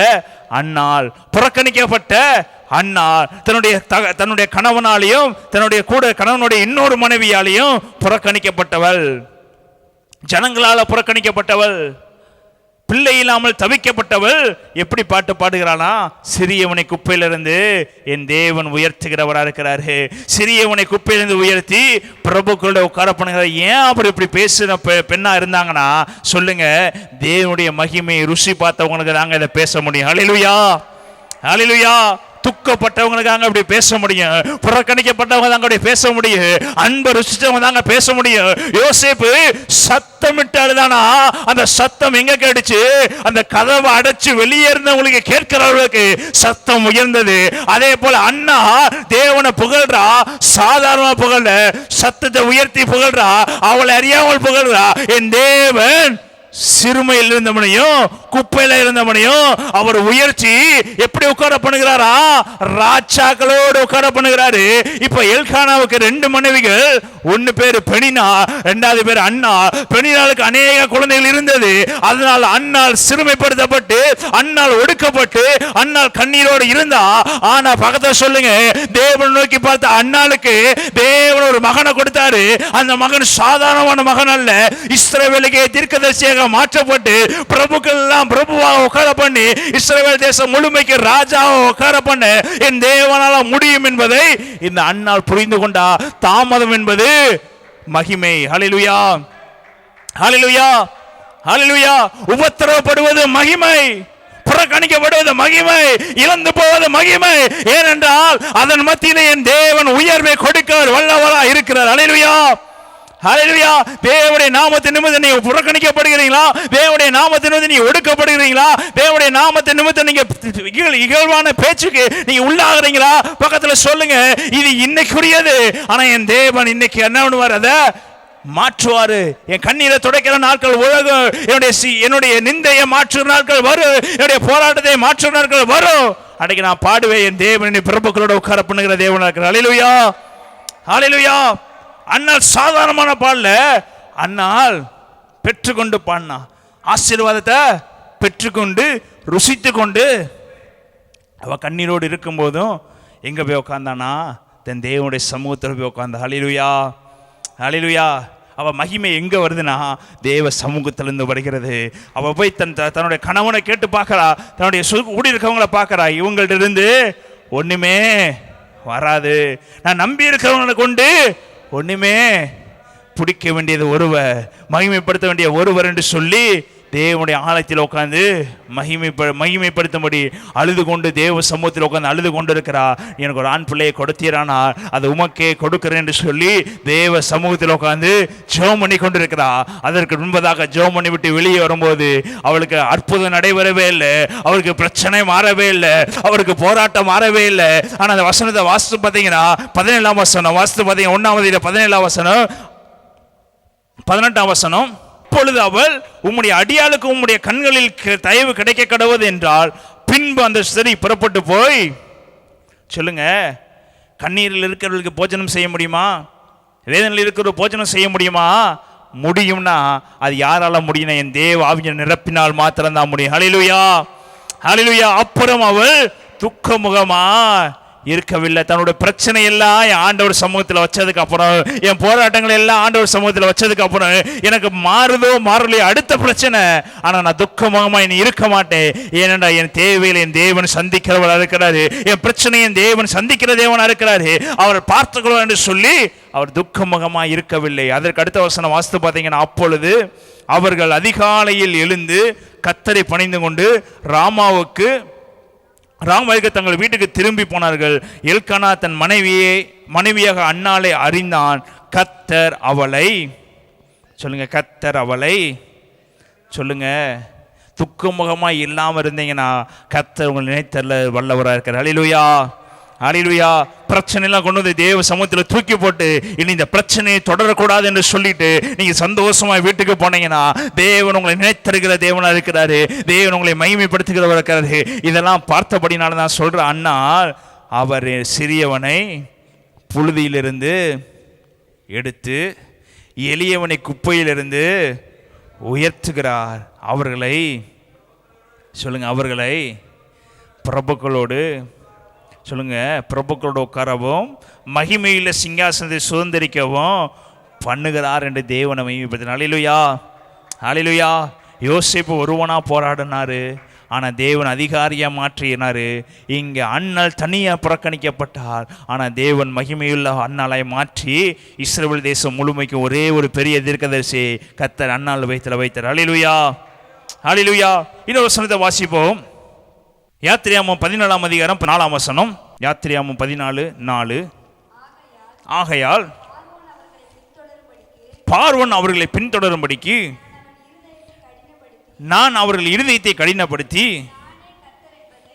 அன்னாள், புறக்கணிக்கப்பட்ட அன்னாள், தன்னுடைய கணவனாலையும் தன்னுடைய கூட கணவனுடைய இன்னொரு மனைவியாலையும் புறக்கணிக்கப்பட்டவள், ஜனங்களால புறக்கணிக்கப்பட்டவள், பிள்ளை இல்லாமல் தவிக்கப்பட்டவள். எப்படி பாட்டு பாடுகிறானா? சிறியவனை குப்பையிலிருந்து என் தேவன் உயர்த்துகிறவரா இருக்கிறாரு. சிறியவனை குப்பையிலிருந்து உயர்த்தி பிரபுக்களோட உட்கார பண்ணுகிறார். ஏன் அவர் இப்படி பேசுன பெண்ணா இருந்தாங்கன்னா சொல்லுங்க, தேவனுடைய மகிமை ருசி பார்த்தவங்களுக்கு தாங்க இதை பேச முடியும். ஹல்லேலூயா, ஹல்லேலூயா. துக்கப்பட்டவங்களுக்காக அப்படி பேச முடியும், புறக்கணிக்கப்பட்டவங்க தாங்க அப்படி பேச முடியும், அன்பை ருசிச்சவங்க தாங்க பேச முடியும். யோசேப்பு சத்தமிட்டு அழுதானா, அந்த சத்தம் எங்க கேட்டுச்சு? அந்த கதவை அடைச்சு வெளியே இருந்தவங்களுக்கு கேட்கிறவர்களுக்கு சத்தம் உயர்ந்தது. அதே போல அண்ணா தேவனை புகழ்றா, சாதாரண புகழ, சத்தத்தை உயர்த்தி புகழ்றா, அவளை அறியாமல் புகழ்றா. என் தேவன் சிறுமையில் இருந்தவனையும் குப்பையில இருந்தவனையும் அவர் உயர்ச்சி எப்படி உட்கார பண்ணுகிறாரா? ராஜாக்களோடு உட்கார பண்ணுகிறாரு. இப்ப எல்கானாவுக்கு 2 மனைவிகள், ஒன்னு பேரு பெனினா, 2வது பேரு அண்ணா. பெனினாளுக்கு அநேக குழந்தைகள் இருந்தது. அதனால் அண்ணாள் சிறுமைப்படுத்தப்பட்டு, அண்ணாள் ஒடுக்கப்பட்டு, அண்ணாள் கண்ணீரோடு இருந்தா. ஆனா பக்கத்துல சொல்லுங்க, தேவன் நோக்கி பார்த்த அண்ணாளுக்கு தேவன் ஒரு மகனை கொடுத்தாரு. அந்த மகன் சாதாரணமான மகன் அல்ல, இஸ்ரவேலுக்கு தீர்க்கதரிசியாக மாற்றப்பட்டு பிரபுக்கள் எல்லாம் பிரபுவாக உட்கார பண்ணி இஸ்ரவேல் தேசம் முழுமைக்கு ராஜாவை உட்கார பண்ண என் தேவனால முடியும் என்பதை இந்த அன்னாள் புரிந்து கொண்டா. தாமதம் என்பது மகிமை. ஹல்லேலூயா, ஹல்லேலூயா, ஹல்லேலூயா. உபத்திரவப்படுவது மகிமை, புறக்கணிக்கப்படுவது மகிமை, இழந்து போவது மகிமை. ஏனென்றால் அதன் மத்தியிலே என் தேவன் உயர்வை கொடுக்க வல்லவரா இருக்கிறார். ஹல்லேலூயா, ஹல்லேலூயா. தேவனுடைய நாமத்தின் நிமித்தம் நீங்க புறக்கணிக்கப்படுகிறீங்களா? தேவனுடைய நாமத்தின் நிமித்தம் நீங்க ஒடுக்கப்படுகிறீங்களா? தேவனுடைய நாமத்தின் நிமித்தம் நீங்க இகழ்வான பேச்சுக்கு நீங்க உள்ளாகிறீங்களா? பக்கத்துல சொல்லுங்க, இது இன்னைக்குரியது. ஆனா என் தேவன் இன்னைக்கு என்ன பண்ணுவார்? அதை மாற்றுவாரு. என் கண்ணீரை துடைக்கிற நாட்கள் உலகம், என்னுடைய நிந்தையை மாற்றுற நாட்கள் வரும், என்னுடைய போராட்டத்தை மாற்றுற நாட்கள் வரும். அன்னைக்கு நான் பாடுவேன், என் தேவன் பிரபுக்களோட உட்கார பண்ணுகிற தேவனா இருக்கிறார். ஹல்லேலூயா, ஹல்லேலூயா. அண்ணால் சாதாரணமான பாடல, அண்ணால் பெற்றுக்கொண்டு பாடினா, ஆசீர்வாதத்தை பெற்றுக்கொண்டு ருசித்து கொண்டு. அவ கண்ணீரோடு இருக்கும் போதும் எங்க போய் உட்கார்ந்தானா? தன் தேவனுடைய சமூகத்தில் போய் உட்கார்ந்தா. ஹல்லேலூயா, ஹல்லேலூயா. அவ மகிமை எங்க வருதுன்னா தேவ சமூகத்திலிருந்து வருகிறது. அவ போய் தன்னுடைய கணவனை கேட்டு பார்க்கறா, தன்னுடைய கூடி இருக்கவங்களை பார்க்கறா. இவங்கள்ட்ட இருந்து ஒண்ணுமே வராது, நான் நம்பி இருக்கிறவங்களை கொண்டு ஒண்ணுமே பிடிக்க வேண்டியது ஒருவர், மகிமைப்படுத்த வேண்டிய ஒருவர் என்று சொல்லி தேவனுடைய ஆலயத்தில் உட்கார்ந்து மகிமைப்படுத்தும்படி அழுது கொண்டு தேவ சமூகத்தில் உட்கார்ந்து அழுது கொண்டு இருக்கிறா. எனக்கு ஒரு ஆண் பிள்ளையை கொடுத்தீரானா அது உமக்கே கொடுக்கிறேன் என்று சொல்லி தேவ சமூகத்தில் உட்கார்ந்து ஜெபம் பண்ணி கொண்டிருக்கிறா. அதற்கு முன்பதாக ஜெபம் பண்ணி விட்டு வெளியே வரும்போது அவளுக்கு அற்புதம் நடைபெறவே இல்லை, அவருக்கு பிரச்சனை மாறவே இல்லை, அவருக்கு போராட்டம் மாறவே இல்லை. ஆனால் அந்த வசனத்தை வாசித்து பார்த்தீங்கன்னா 17ஆம் வசனம் வாசித்து பார்த்தீங்கன்னா 1ஆவது 17ஆம் வசனம் 18ஆம் வசனம், அப்பொழுது அவள் உம்முடைய அடியாளுக்கு உம்முடைய கண்களில் தயவு கிடைக்க கடவுது என்றால், பின்பு அந்த ஸ்திரீ புறப்பட்டு போய், சொல்லுங்க, கண்ணீரில் இருக்கிறவர்களுக்கு போஜனம் செய்ய முடியுமா? வேதனையில் இருக்கிற போஜனம் செய்ய முடியுமா? முடியும்னா அது யாரால முடியும்? என் தேவ ஆவியை நிரப்பினால் மாத்திரம்தான் முடியும். ஹல்லேலூயா, ஹல்லேலூயா. அப்புறம் அவள் துக்கமுகமா இருக்கவில்லை. தன்னுடைய பிரச்சனை எல்லாம் என் ஆண்டவர் சமூகத்தில் வச்சதுக்கு அப்புறம், என் போராட்டங்கள் எல்லாம் ஆண்டவர் சமூகத்தில் வச்சதுக்கு அப்புறம் எனக்கு மாறுதோ மாறலையோ அடுத்த பிரச்சனை, ஆனால் நான் துக்கமுகமா இனி இருக்க மாட்டேன். ஏனென்றா என் தேவையில் என் தேவன் சந்திக்கிறவராக இருக்கிறாரு, என் பிரச்சனையை என் தேவன் சந்திக்கிற தேவனாக இருக்கிறாரு, அவர் பார்த்துக்கிறோம் என்று சொல்லி அவர் துக்கமுகமா இருக்கவில்லை. அதற்கு அடுத்த வசனம் வாசித்து பார்த்தீங்கன்னா, அப்பொழுது அவர்கள் அதிகாலையில் எழுந்து கர்த்தரை பணிந்து கொண்டு ராமாவுக்கு தங்கள் வீட்டுக்கு திரும்பி போனார்கள். எல்கானா தன் மனைவியாக அன்னாளை அறிந்தான். கர்த்தர் அவளை சொல்லுங்க, கர்த்தர் அவளை சொல்லுங்க, துக்கமுகமா இல்லாம இருந்தீங்கன்னா கர்த்தர் உங்களை நினைத்தல்ல வல்லவராக இருக்கிறார். ஹல்லேலூயா, ஹல்லேலூயா. பிரச்சனை எல்லாம் கொண்டு வந்து தேவ சமூகத்தில் தூக்கி போட்டு இனி இந்த பிரச்சனையை தொடரக்கூடாது என்று சொல்லிட்டு நீங்க சந்தோஷமா வீட்டுக்கு போனீங்கன்னா தேவன் உங்களை நினைத்திருக்கிற தேவனா இருக்கிறாரு, தேவன் உங்களை மகிமைப்படுத்துகிறவர் இருக்கிறாரு. இதெல்லாம் பார்த்தபடினால தான் சொல்ற, அண்ணா அவர் சிறியவனை புழுதியிலிருந்து எடுத்து எளியவனை குப்பையிலிருந்து உயர்த்துகிறார். அவர்களை சொல்லுங்க, அவர்களை பிரபுக்களோடு சொல்லுங்க, பிரபுக்களோடு உட்காரவும் மகிமையில் சிங்காசனத்தை சுதந்திரிக்கவும் பண்ணுகிறார் என்று தேவனை மகிமைப்படுத்தினார். ஹல்லேலூயா, ஹல்லேலூயா. யோசேப்பு ஒருவனா போராடினாரு, ஆனால் தேவன் அதிகாரியாக மாற்றினார். இங்கே அண்ணல் தனியாக புறக்கணிக்கப்பட்டார், ஆனால் தேவன் மகிமையுள்ள அண்ணாலை மாற்றி இஸ்ரவேல் தேசம் முழுமைக்கு ஒரே ஒரு பெரிய தீர்க்கதரிசி கர்த்தர் அண்ணால் வைத்தார். ஹல்லேலூயா, ஹல்லேலூயா. இன்னொரு வசனத்தை வாசிப்போம். யாத்திரையாமம் 14 அதிகாரம் 4 வசனம். யாத்திரையாமம் 14:4. ஆகையால் பார்வோன் அவர்களை பின்தொடரும்படிக்கு நான் அவர்கள் இருதயத்தை கடினப்படுத்தி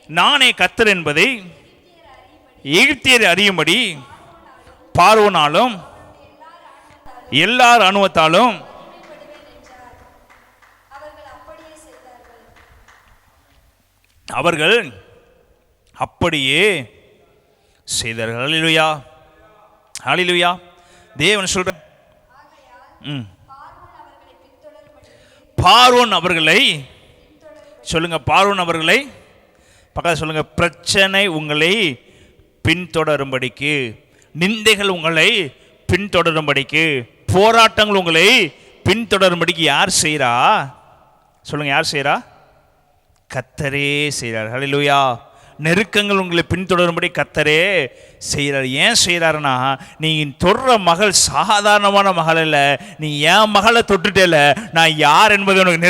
நானே கர்த்தர் என்பதை எகிப்தியர் அறியும்படி பார்வோனாலும் எல்லார் அனுவத்தாலும் அவர்கள் அப்படியே செய்தார்கள். ஹல்லேலூயா, ஹல்லேலூயா. தேவன் சொல்ற, பார்வோன் அவர்களை சொல்லுங்க, பார்வோன் அவர்களை பக்கத்தில் சொல்லுங்க, பிரச்சனை உங்களை பின்தொடரும்படிக்கு, நிந்தைகள் உங்களை பின்தொடரும்படிக்கு, போராட்டங்கள் உங்களை பின்தொடரும்படிக்கு யார் செய்கிறா? சொல்லுங்க, யார் செய்கிறா? கர்த்தரே செய்கிறார். ஹல்லேலூயா. நெருக்கங்கள் உங்களை பின்தொடரும்படி கர்த்தரே செய்கிறார். ஏன் செய்கிறாருன்னா, நீ தொடுற மகள் சாதாரணமான மகள் இல்லை, நீ என் மகளை தொட்டுட்டேல, நான் யார் என்பதை உனக்கு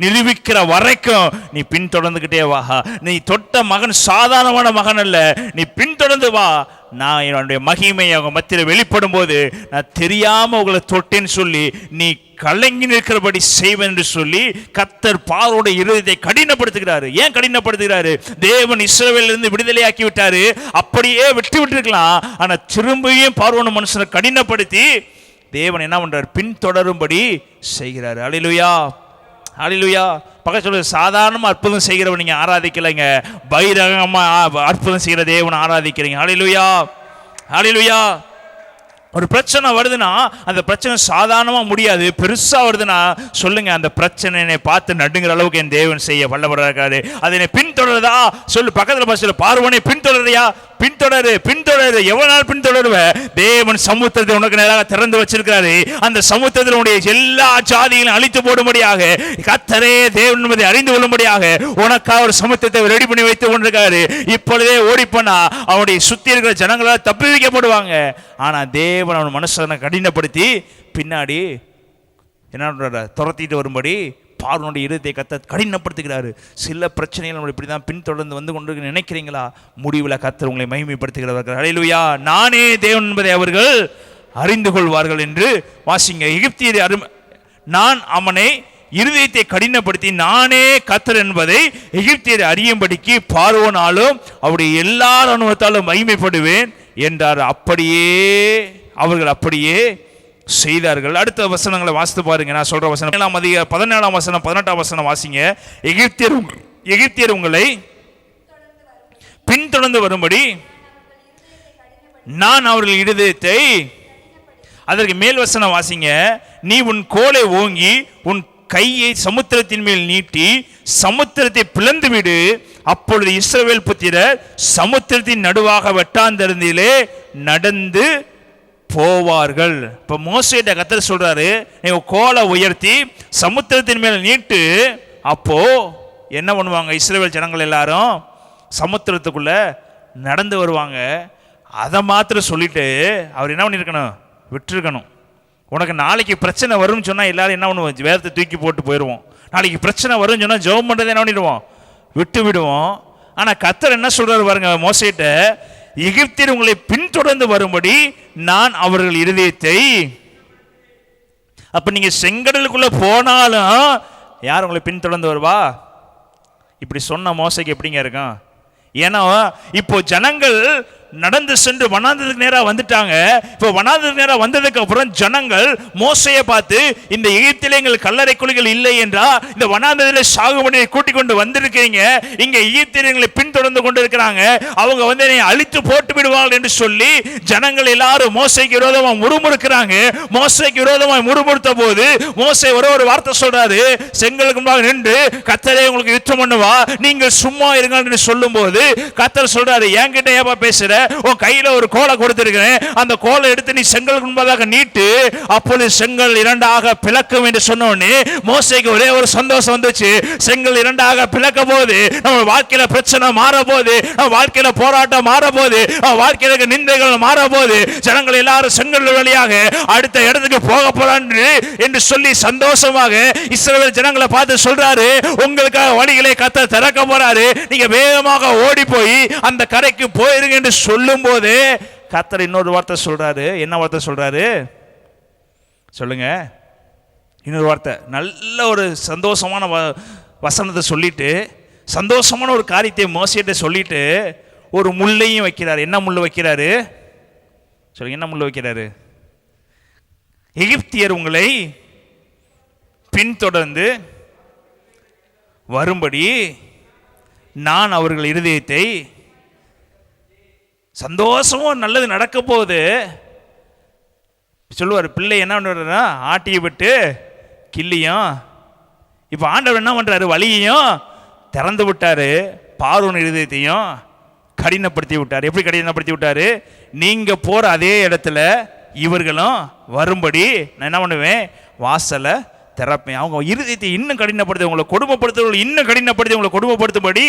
நிரூபிக்கிற வரைக்கும் நீ பின்தொடர்ந்துக்கிட்டே வா. நீ தொட்ட மகன் சாதாரணமான மகன் அல்ல, நீ பின்தொடர்ந்து வா. நான் என்னுடைய மகிமை அவங்க மத்தியில் வெளிப்படும் போது நான் தெரியாம உங்களை தொட்டேன்னு சொல்லி நீ கலங்கி நிற்கிறபடி செய்வேன் என்று சொல்லி கர்த்தர் பார்வோட இருதயத்தை கடினப்படுத்துகிறாரு. ஏன் கடினப்படுத்துகிறாரு? தேவன் இஸ்ரவேலிலிருந்து விடுதலையாக்கி விட்டாரு, அப்படியே விட்டு விட்டுருக்கலாம். ஆனா திரும்பியும் பார்வோன மனுஷனை கடினப்படுத்தி தேவன் என்ன பண்றாரு? பின்தொடரும்படி செய்கிறாரு. ஹல்லேலூயா, ஹல்லேலூயா. பக்கத்துல சொல்ல, சாதாரணமாக அற்புதம் செய்கிறவன் நீங்கள் ஆராதிக்கலைங்க, பகிரங்கமாக அற்புதம் செய்கிற தேவனை ஆராதிக்கிறீங்க. ஹல்லேலூயா, ஹல்லேலூயா. ஒரு பிரச்சனை வருதுன்னா அந்த பிரச்சனை சாதாரணமாக முடியாது, பெருசாக வருதுன்னா சொல்லுங்க, அந்த பிரச்சனையை பார்த்து நடுங்கிற அளவுக்கு என் தேவன் செய்ய வல்லவராக இருக்காரு. அதை என்னை பின்தொடருதா சொல்லு, பக்கத்தில் பஸ்ஸில் பார்வனை பின்தொடருறியா? பின்தொடரு, எவ்வளவு நாள் பின்தொடருவ? தேவன் சமுத்திரத்தை உனக்கு நேராக திறந்து வச்சிருக்கிறாரு. அந்த சமுத்திரத்தில் உடைய எல்லா ஜாதிகளையும் அழித்து போடும்படியாக, கர்த்தரே தேவன் என்பதை அறிந்து கொள்ளும்படியாக உனக்காக ஒரு சமுத்திரத்தை ரெடி பண்ணி வைத்து கொண்டிருக்காரு. இப்பொழுதே ஓடிப்போனா அவனுடைய சுத்தி இருக்கிற ஜனங்களால் தப்பி வைக்கப்படுவாங்க. ஆனா தேவன் அவன் மனுஷனை கடினப்படுத்தி பின்னாடி என்ன துரத்திட்டு வரும்படி பார்வோனுடைய இருதயத்தை கர்த்தர் கடினப்படுத்துகிறாரு. சில பிரச்சனைகள் நம்ம இப்படி தான் பின்தொடர்ந்து வந்து கொண்டு நினைக்கிறீங்களா? முடிவில் கர்த்தர் உங்களை மகிமைப்படுத்துகிறவர்கள். ஹல்லேலூயா. நானே தேவன் என்பதை அவர்கள் அறிந்து கொள்வார்கள் என்று வாசிங்க. எகிப்தியர் நான் அவனை இருதயத்தை கடினப்படுத்தி நானே கர்த்தர் என்பதை எகிப்தியர் அறியும்படிக்கு பார்வோனாலும் அவருடைய எல்லா அனுபவத்தாலும் மகிமைப்படுவேன் என்றார். அப்படியே அவர்கள் அப்படியே செய்தார்கள். அடுத்த வசனங்களை வாசித்து பாருங்க. நான் சொல்ற வசனம் 17 வசனம் 18 வசனம் வாசிங்க. எகிப்தியர் உங்களை பின்தொடர்ந்து வரும்படி நான் அவர்கள் இருதயத்தை, அதற்கு மேல் வசனம் வாசிங்க, நீ உன் கோலை ஓங்கி உன் கையை சமுத்திரத்தின் மேல் நீட்டி சமுத்திரத்தை பிளந்து விடு. அப்பொழுது இஸ்ரவேல் புத்திரர் சமுத்திரத்தின் நடுவாக வெட்டாந்தரத்திலே நடந்து போவார்கள். இப்ப மோசேட்ட கர்த்தர் சொல்றாரு, நீ கோலை உயர்த்தி சமுத்திரத்தின் மேல் நீட்டு. அப்போ என்ன பண்ணுவாங்க? இஸ்ரவேல் ஜனங்கள் எல்லாரும் சமுத்திரத்துக்குள்ள நடந்து வருவாங்க. அதை மாத்திரம் சொல்லிட்டு அவர் என்ன பண்ணியிருக்கணும்? விட்டுருக்கணும். உனக்கு நாளைக்கு பிரச்சனை வரும்னு சொன்னால் எல்லாரும் என்ன பண்ணுவோம்? வேறத்தை தூக்கி போட்டு போயிடுவோம். நாளைக்கு பிரச்சனை வரும்னு சொன்னால் ஜெபம் பண்ணுறதை என்ன பண்ணிடுவோம்? விட்டு விடுவோம். ஆனால் கர்த்தர் என்ன சொல்றாரு பாருங்க மோசேட்ட, எகிப்தியர் உங்களை பின்தொடர்ந்து வரும்படி நான் அவர்கள் இருதயத்தை. அப்ப நீங்க செங்கடலுக்குள்ள போனாலும் யார் உங்களை பின்தொடர்ந்து வருவா? இப்படி சொன்ன மோசைக்கு எப்படிங்க இருக்கும்? ஏன்னா இப்போ ஜனங்கள் நடந்து சென்று வனாந்தரத்துக்கு நேரா வந்துட்டாங்க. இப்போ வனாந்தரத்துக்கு நேரா வந்ததுக்கு அப்புறம் ஜனங்கள் மோசையை பார்த்து, இந்த எகிப்திலே எங்கள் கல்லறை குழிகள் இல்லை என்றா இந்த வனாந்தரத்தில் சாகுபடியை கூட்டிக் கொண்டு வந்திருக்கீங்க, இங்க எகிப்தியர்களை பின்தொடர்ந்து கொண்டு இருக்கிறாங்க, அவங்க வந்து என்னை அழித்து போட்டு விடுவார்கள் என்று சொல்லி ஜனங்கள் எல்லாரும் மோசைக்கு விரோதமாக முறுமுறுக்கிறாங்க. மோசைக்கு விரோதமாக முறுமுறுத்த போது மோசை ஒரு வார்த்தை சொல்றாரு, செங்கலுக்கு முன்பாக நின்று கர்த்தரே உங்களுக்கு யுத்தம் பண்ணுவா, நீங்கள் சும்மா இருங்க என்று சொல்லும் போது கர்த்தர் சொல்றாரு, என்கிட்ட ஏப்பா பேசுற? உன் கையில ஒரு கோலை கொடுத்திருக்கிறேன், அந்த கோலை எடுத்து நீ செங்கலுக்கு முன்பதாக நீட்டு, அப்பொழுது செங்கல் இரண்டாக பிளக்கும் என்று சொன்ன உடனே மோசேக்கு ஒரே ஒரு சந்தோஷம் வந்துச்சு. செங்கல் இரண்டாக பிளக்க போது நம்ம வாழ்க்கையில பிரச்சனை மாற போது, நம்ம வாழ்க்கையில போராட்டம் மாற போது, நம்ம வாழ்க்கையில நிந்தைகள் மாற போது, ஜனங்கள் எல்லாரும் செங்கல் வழியாக அடுத்த இடத்துக்கு போக போறாங்க என்று சொல்லி சந்தோஷமாக இஸ்ரவேல் ஜனங்களை பார்த்து சொல்றாரு, உங்களுக்காக வழிகளை கர்த்தர் திறக்க போறாரு, நீங்க வேகமாக ஓடி போய் அந்த கரைக்கு போயிருங்க என்று சொல்லும் போது கர்த்தர் இன்னொரு வார்த்தை சொல்றாரு. என்ன வார்த்தை சொல்றாரு சொல்லுங்க? இன்னொரு வார்த்தை, நல்ல ஒரு சந்தோஷமான வசனத்தை சொல்லிட்டு, சந்தோஷமான ஒரு காரியத்தை மோசேட்ட சொல்லிட்டு ஒரு முள்ளையும் வைக்கிறார். என்ன முள்ளு வைக்கிறாரு சொல்லுங்க? என்ன முள்ளு வைக்கிறாரு? எகிப்தியர் உங்களை பின்தொடர்ந்து வரும்படி நான் அவர்கள் இருதயத்தை. சந்தோஷமும் நல்லது நடக்க போகுது சொல்லுவார். பிள்ளை என்ன பண்ணுறாருன்னா ஆட்டியை விட்டு கிள்ளியும். இப்போ ஆண்டவர் என்ன பண்ணுறாரு? வழியையும் திறந்து விட்டாரு, பார்வோன் இருதயத்தையும் கடினப்படுத்தி விட்டார். எப்படி கடினப்படுத்தி விட்டாரு? நீங்கள் போகிற அதே இடத்துல இவர்களும் வரும்படி நான் என்ன பண்ணுவேன்? வாசலை திறப்பேன். அவங்க இருதயத்தை இன்னும் கடினப்படுத்த, உங்களை கொடுமைப்படுத்துறவங்களை இன்னும் கடினப்படுத்தி உங்களை கொடுமைப்படுத்தும்படி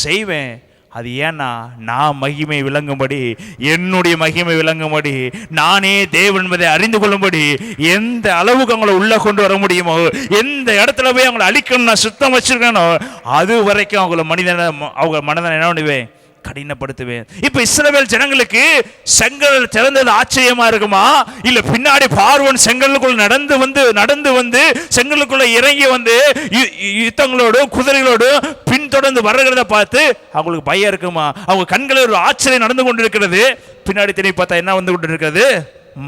செய்வேன். அது ஏன்னா நான் மகிமை விளங்கும்படி, என்னுடைய மகிமை விளங்கும்படி, நானே தேவன் என்பதை அறிந்து கொள்ளும்படி, எந்த அளவுக்கு அவங்களை உள்ள கொண்டு வர முடியுமோ, எந்த இடத்துல போய் அவங்களை அழிக்கணும் நான் சுத்தம் வச்சிருக்கேனோ அது வரைக்கும் அவங்க மனதனை என்ன பண்ணுவேன்? கடினப்படுத்துவேன். இப்ப இஸ்ரவேல் ஜனங்களுக்கு செங்கல் திறந்தது ஆச்சரியமா இருக்குமா? இல்ல பின்னாடி பார்வோன் செங்கலுக்குள்ள நடந்து வந்து செங்கலுக்குள்ள இறங்கி வந்து யுத்தங்களோடு குதிரைகளோடு பின்தொடர்ந்து வருகிறத பார்த்து அவங்களுக்கு பயம் இருக்குமா? அவங்க கண்களில் ஒரு ஆச்சரியம் நடந்து கொண்டிருக்கிறது. பின்னாடி திரும்பி பார்த்தா என்ன வந்து கொண்டிருக்கிறது?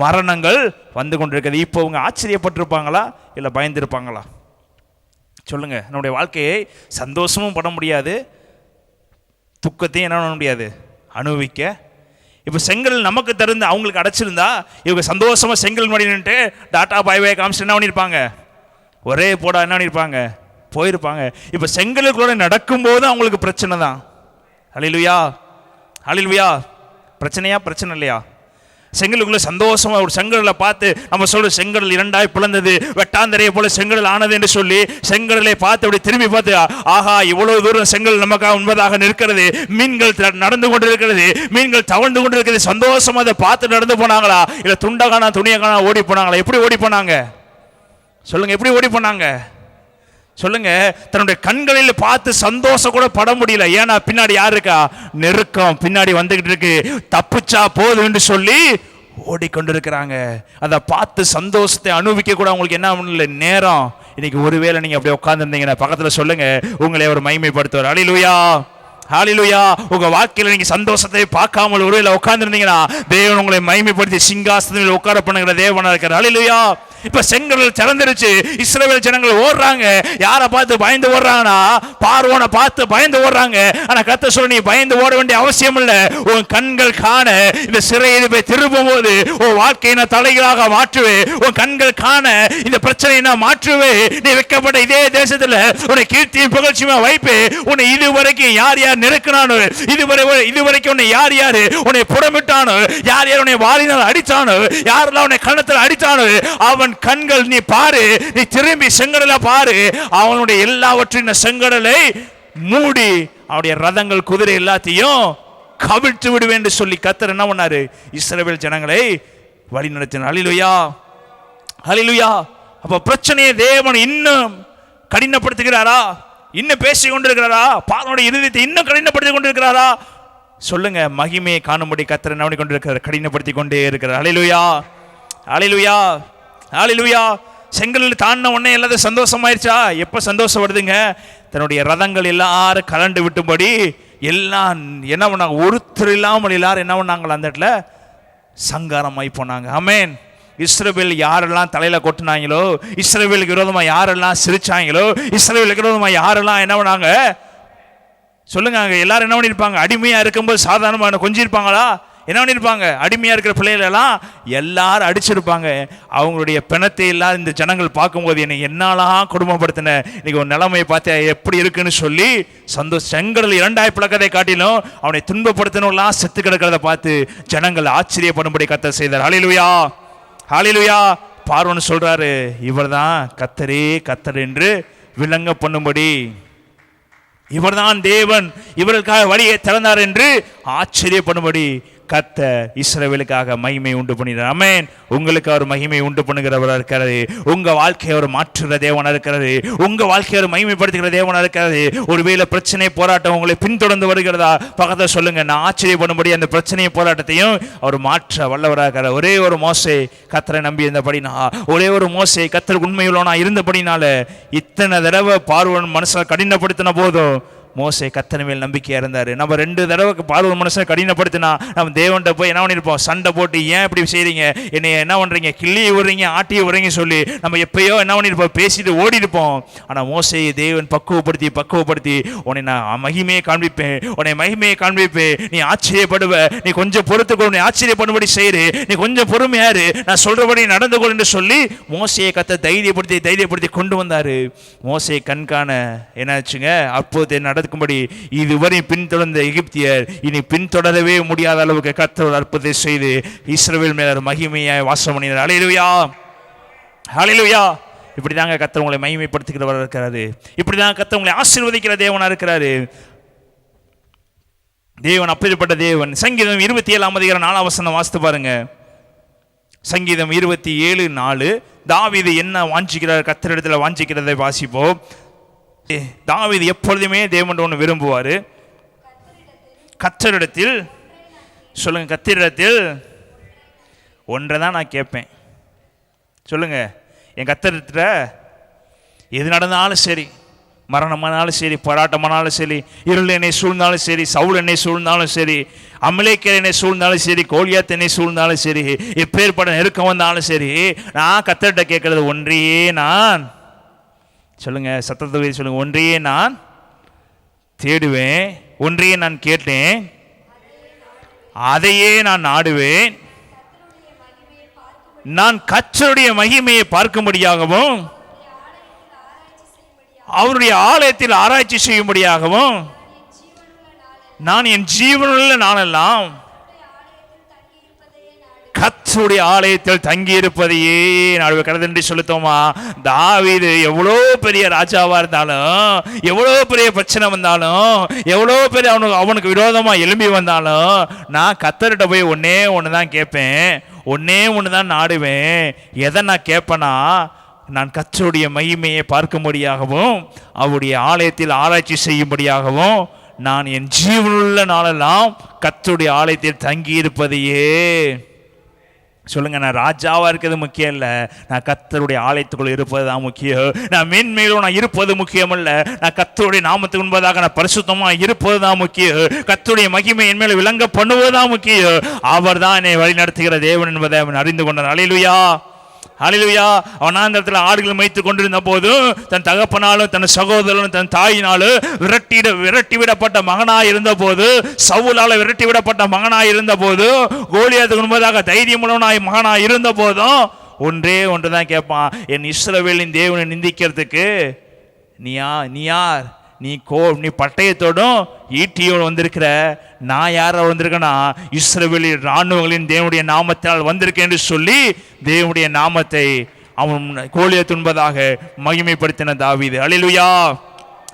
மரணங்கள் வந்து கொண்டிருக்கிறது. இப்போ அவங்க ஆச்சரியப்பட்டிருப்பாங்களா இல்ல பயந்திருப்பாங்களா? சொல்லுங்க. நம்முடைய வாழ்க்கையை சந்தோஷமும் பட முடியாது, துக்கத்தையும் என்ன பண்ண முடியாது அனுபவிக்க. இப்போ செங்கல் நமக்கு திறந்து அவங்களுக்கு அடைச்சிருந்தா இவங்க சந்தோஷமா செங்கல் மடி நின்று டாட்டா பாய்வே காமிச்சு என்ன பண்ணியிருப்பாங்க? ஒரே போடா என்ன பண்ணியிருப்பாங்க? போயிருப்பாங்க. இப்போ செங்கலுக்குள்ள நடக்கும்போது அவங்களுக்கு பிரச்சனை தான். ஹல்லேலூயா, ஹல்லேலூயா. பிரச்சனையா? பிரச்சனை இல்லையா? செங்கலுக்குள்ள சந்தோஷமா ஒரு செங்கடலை பார்த்து நம்ம சொல்ற செங்கடல் இரண்டாய் பிளந்தது, வெட்டாந்தரையை போல செங்கடல் ஆனது என்று சொல்லி செங்கடலை பார்த்து அப்படி திரும்பி பார்த்து, ஆஹா இவ்வளவு தூரம் செங்கல் நமக்காக உண்பதாக நிற்கிறது, மீன்கள் நடந்து கொண்டிருக்கிறது, மீன்கள் தவழ்ந்து கொண்டிருக்கிறது, சந்தோஷமா அதை பார்த்து நடந்து போனாங்களா இல்ல துண்டகானா துணியகானா ஓடி போனாங்களா? எப்படி ஓடி போனாங்க சொல்லுங்க? எப்படி ஓடி போனாங்க சொல்லுங்க? தன்னுடைய கண்களில் பார்த்து சந்தோஷம் கூட பட முடியல. ஏன்னா பின்னாடி யாரு இருக்கா? நெருக்கம் பின்னாடி வந்துகிட்டு இருக்கு. தப்பிச்சா போதும் என்று சொல்லி ஓடிக்கொண்டிருக்கிறாங்க. அதை பார்த்து சந்தோஷத்தை அனுபவிக்க கூட அவங்களுக்கு என்ன பண்ணல நேரம். இன்னைக்கு ஒருவேளை நீங்க அப்படியே உட்கார்ந்துருந்தீங்கன்னா பக்கத்துல சொல்லுங்க, உங்களை அவர் மகிமைப்படுத்துவார். ஹல்லேலூயா, ஹல்லேலூயா. உங்க வாழ்க்கையில நீங்க சந்தோஷத்தை பார்க்காமல் ஒருவேளை உட்கார்ந்துருந்தீங்கன்னா தேவன் உங்களை மகிமைப்படுத்தி சிங்காசனத்தில் உட்கார பண்ணுகிற தேவனா இருக்கிறார். ஹல்லேலூயா. இப்ப செங்கடல் திறந்துருச்சு. இஸ்ரவேல் ஜனங்கள் ஓடுறாங்க. யாரை பார்த்து பயந்து ஓடுறாங்கன்னா பார்வோனை பார்த்து பயந்து ஓடுறாங்க. ஆனா கர்த்தர் சொல்ற, நீ பயந்து ஓட வேண்டிய அவசியம் இல்ல. உன் கண்கள் காண இந்த சிறையில் போய் திரும்பும் போது உன் வாழ்க்கையை நான் தலைகளாக மாற்றுவேன். உன் கண்கள் காண இந்த பிரச்சனையை நான் மாற்றுவேன். நீ வைக்கப்பட்ட இதே தேசத்துல உன்னை கீர்த்தியும் புகழ்ச்சியுமா வைப்பேன். உன்னை இதுவரைக்கும் யார் யார் நெருக்கினானோ, இதுவரைக்கும் உன்னை யார் யார் உன்னை புடமிட்டானோ, யார் யார் உன்னை வாளினால் அடித்தானோ, யாரெல்லாம் உன்னை கன்னத்தில் அடித்தானோ, அவன் கண்கள் நீ பாரு, நீ திரும்பி செங்கடலை பாரு. அவனுடைய எல்லாவற்றின் செங்கடலை மூடி அவருடைய ரதங்கள் குதிரை எல்லாத்தையும் கவிழ்த்து விடுவேன் என்று சொல்லி கர்த்தர் என்ன பண்ணாரு? இஸ்ரவேல் ஜனங்களை வழி நடத்தினார். ஹல்லேலூயா, ஹல்லேலூயா. அப்ப பிரச்சனையை தேவன் இன்னும் கடினப்படுத்துகிறாரா? இன்னும் பேசிக் கொண்டிருக்கிறாரா? பார்வோனுடைய இருதயத்தை இன்னும் கடினப்படுத்திக் கொண்டிருக்கிறாரா? சொல்லுங்க. மகிமையை காணும்படி கர்த்தர் என்ன பண்ணி கொண்டிருக்கிறார்? கடினப்படுத்தி கொண்டே இருக்கிறார். ஹல்லேலூயா, ஹல்லேலூயா, ஹல்லேலூயா. செங்கலில் தாண்டின உடனே எல்லாத்தையும் சந்தோஷமாயிருச்சா? எப்ப சந்தோஷம் வருதுங்க? தன்னுடைய ரதங்கள் எல்லாரும் கலண்டு விட்டும்படி எல்லாம் என்ன பண்ணாங்க? ஒருத்தர் இல்லாமல் எல்லாரும் என்ன பண்ணாங்களா? அந்த இடத்துல சங்காரமாய் போனாங்க. ஆமென். இஸ்ரவேல் யாரெல்லாம் தலையில கொட்டினாங்களோ, இஸ்ரவேலுக்கு விரோதமா யாரெல்லாம் சிரிச்சாங்களோ, இஸ்ரவேலுக்கு விரோதமா யாரெல்லாம் என்ன பண்ணாங்க? சொல்லுங்க. எல்லாரும் என்ன பண்ணிருப்பாங்க? அடிமையா இருக்கும்போது சாதாரணமான கொஞ்சிருப்பாங்களா? என்ன பண்ணிருப்பாங்க? அடிமையா இருக்கிற பிள்ளைகள் எல்லாம் எல்லாரும் அடிச்சிருப்பாங்க. அவங்களுடைய பிணத்தை எல்லாம் இந்த ஜனங்கள் பார்க்கும்போது என்னை என்னாலாம் குடும்பப்படுத்தின இன்னைக்கு ஒரு நிலைமையை பார்த்து எப்படி இருக்குன்னு சொல்லி சந்தோஷம். செங்கடல் இரண்டாய் பிளக்கதை காட்டிலும் அவனை துன்பப்படுத்தினவெல்லாம் செத்து கிடக்கிறத பார்த்து ஜனங்கள் ஆச்சரியப்படும்படி கர்த்தர் செய்தார். ஹல்லேலூயா, ஹல்லேலூயா. பார்வோன் சொல்றாரு, இவர்தான் கர்த்தரே கர்த்தர் என்று விளங்க பண்ணும்படி, இவர்தான் தேவன், இவர்களுக்காக வழியை திறந்தார் என்று ஆச்சரியப்படும்படி கர்த்தர் இஸ்ரவேலுக்காக மகிமை உண்டு பண்ணினார். ஆமென். உங்களுக்கு அவர் மகிமை உண்டு பண்ணுகிறவராக இருக்கிறது. உங்க வாழ்க்கையை அவர் மாற்றுகிற தேவனாக இருக்கிறது. உங்க வாழ்க்கையை அவர் மகிமைப்படுத்துகிற தேவனாக இருக்கிறது. ஒருவேளை பிரச்சனை போராட்டம் உங்களை பின்தொடர்ந்து வருகிறதா? பக்கத்தில் சொல்லுங்க. நான் ஆச்சரியப்படும்படி அந்த பிரச்சனையை போராட்டத்தையும் அவர் மாற்ற வல்லவராக இருக்கிறார். ஒரே ஒரு மோசே கர்த்தரை நம்பி இருந்தபடினா, ஒரே ஒரு மோசே கர்த்தர் உண்மையுள்ளவனா இருந்தபடினால இத்தனை தடவை பார்வோன் மனசை கடினப்படுத்தின போதும் மோசே கர்த்தர் மேல் நம்பிக்கையா இருந்தாரு. நம்ம 2 தடவை பார்வோன் மனசை கடினப்படுத்தினா நம்ம தேவன்கிட்ட போய் என்ன பண்ணிருப்போம்? சண்டை போட்டு, ஏன் இப்படி செய்றீங்க, என்னை என்ன பண்றீங்க, கிள்ளி விடுறீங்க, ஆட்டி விடுறீங்க சொல்லி நம்ம எப்பயோ என்ன பண்ணிருப்போம்? பேசிட்டு ஓடி இருப்போம். ஆனா மோசேயை தேவன் பக்குவப்படுத்தி உன்னை நான் மகிமையை காண்பிப்பேன், உன்னை மகிமையை காண்பிப்பேன், நீ ஆச்சரியப்படுவ, நீ கொஞ்சம் பொறுத்துக்கொள், நீ ஆச்சரியப்படும்படி செய்யறு, நீ கொஞ்சம் பொறுமையாரு, நான் சொல்றபடி நடந்து கொள் என்று சொல்லி மோசேயை கர்த்தர் தைரியப்படுத்தி கொண்டு வந்தாரு. மோசே கண்காண என்னாச்சுங்க? அப்போது நடக்கும்படி இதுவரை பின்தொடர்ந்த எகிப்தியர் இனி பின்தொடரவே முடியாத அளவுக்கு கர்த்தர் அற்புதத்தை செய்து இஸ்ரவேல் மேல் மகிமையாய் வாசம் பண்ணினார். ஹல்லேலூயா, ஹல்லேலூயா. இப்படிதாங்க கர்த்தர் உங்களை மகிமைப்படுத்துகிறவர் இருக்கிறாரு. இப்படிதான் கர்த்தர் உங்களை ஆசீர்வதிக்கிற தேவனா இருக்கிறாரு. தேவன் அப்படிப்பட்ட தேவன். சங்கீதம் 27 அதிகாரம் 4 வசனம் வாசித்து பாருங்க. சங்கீதம் 27:4. தாவீது என்ன வாஞ்சிக்கிறார்? கர்த்தரிடத்தில் வாஞ்சிக்கிறதை வாசிப்போம். தாவீது எப்பொழுதுமே தேவன் ஒன்று விரும்புவார். கர்த்தரிடத்தில் சொல்லுங்க, கர்த்தரிடத்தில் ஒன்றை தான் நான் கேட்பேன். சொல்லுங்க, என் கர்த்தரிடத்துல எது நடந்தாலும் சரி, மரணமானாலும் சரி, போராட்டமானாலும் சரி, இருள் என்னை சூழ்ந்தாலும் சரி, சவுல் என்னை சூழ்ந்தாலும் சரி, அமலேக்கர் என்னை சூழ்ந்தாலும் சரி, கோலியாத் என்னை சூழ்ந்தாலும் சரி, எப்பேற்பட்ட நெருக்கம் வந்தாலும் சரி, நான் கர்த்தர்கிட்ட கேட்கறது ஒன்றையே நான், சொல்லுங்க சத்தத்தை சொல்லுங்க, ஒன்றையே நான் தேடுவேன், ஒன்றையே நான் கேட்டேன், அதையே நான் நாடுவேன். நான் கர்த்தருடைய மகிமையை பார்க்கும்படியாகவும் அவருடைய ஆலயத்தில் ஆராய்ச்சி செய்யும்படியாகவும் நான் என் ஜீவனுள்ள நாளெல்லாம் கர்த்தருடைய ஆலயத்தில் தங்கி இருப்பதையே நாடு கடந்து சொல்லுத்தோமா. தாவீது எவ்வளோ பெரிய ராஜாவா இருந்தாலும், எவ்வளோ பெரிய பிரச்சனை வந்தாலும், எவ்வளோ பெரிய அவனுக்கு விரோதமா எழும்பி வந்தாலும், நான் கர்த்தர்கிட்ட போய் ஒன்னே ஒன்று தான் கேட்பேன், ஒன்னே ஒன்று தான் நாடுவேன். எதை நான் கேட்பேனா, நான் கர்த்தருடைய மகிமையை பார்க்கும்படியாகவும் அவருடைய ஆலயத்தில் ஆராய்ச்சி செய்யும்படியாகவும் நான் என் ஜீவனுள்ள நாளெல்லாம் கர்த்தருடைய ஆலயத்தில் தங்கி இருப்பதையே. சொல்லுங்க, நான் ராஜாவா இருக்கிறது முக்கியம் இல்லை, நான் கர்த்தருடைய ஆலயத்துக்குள்ள இருப்பது தான் முக்கியம். நான் மேன்மேலும் நான் இருப்பது முக்கியம் அல்ல, நான் கர்த்தருடைய நாமத்துக்கு முன்பதாக நான் பரிசுத்தமா இருப்பது தான் முக்கியம். கர்த்தருடைய மகிமை என் மேல விளங்க பண்ணுவது தான் முக்கியம். அவர் தான் என்னை வழி நடத்துகிற தேவன் என்பதை அவன் அறிந்து கொண்டார். அல்லேலூயா, ஹல்லேலூயா. அவன் அந்த இடத்துல ஆடுகள் மேய்த்து கொண்டிருந்த போதும் தன் தகப்பனாலும் தன் சகோதரனும் தன் தாயினாலும் விரட்டி விடப்பட்ட மகனாய் இருந்த போது, சவுலால விரட்டி விடப்பட்ட மகனாய் இருந்த போது, கோலியாத்துக்கு முன்பதாக தைரியமுள்ளவனாய் மகனாய் இருந்த போதும் ஒன்றுதான் கேட்பான், என் இஸ்ரவேலின் தேவனை நிந்திக்கிறதுக்கு நீ யார்? நீ பட்டயத்தோடும் ஈட்டியோடு வந்திருக்கிற, நான் யார வந்திருக்கேன்னா இஸ்ரவேலின் இராணுவங்களின் தேவனுடைய நாமத்தால் வந்திருக்கேன் என்று சொல்லி தேவனுடைய நாமத்தை அவன் கோலியாத் என்பதாக மகிமைப்படுத்தின தாவீது. ஹல்லேலூயா,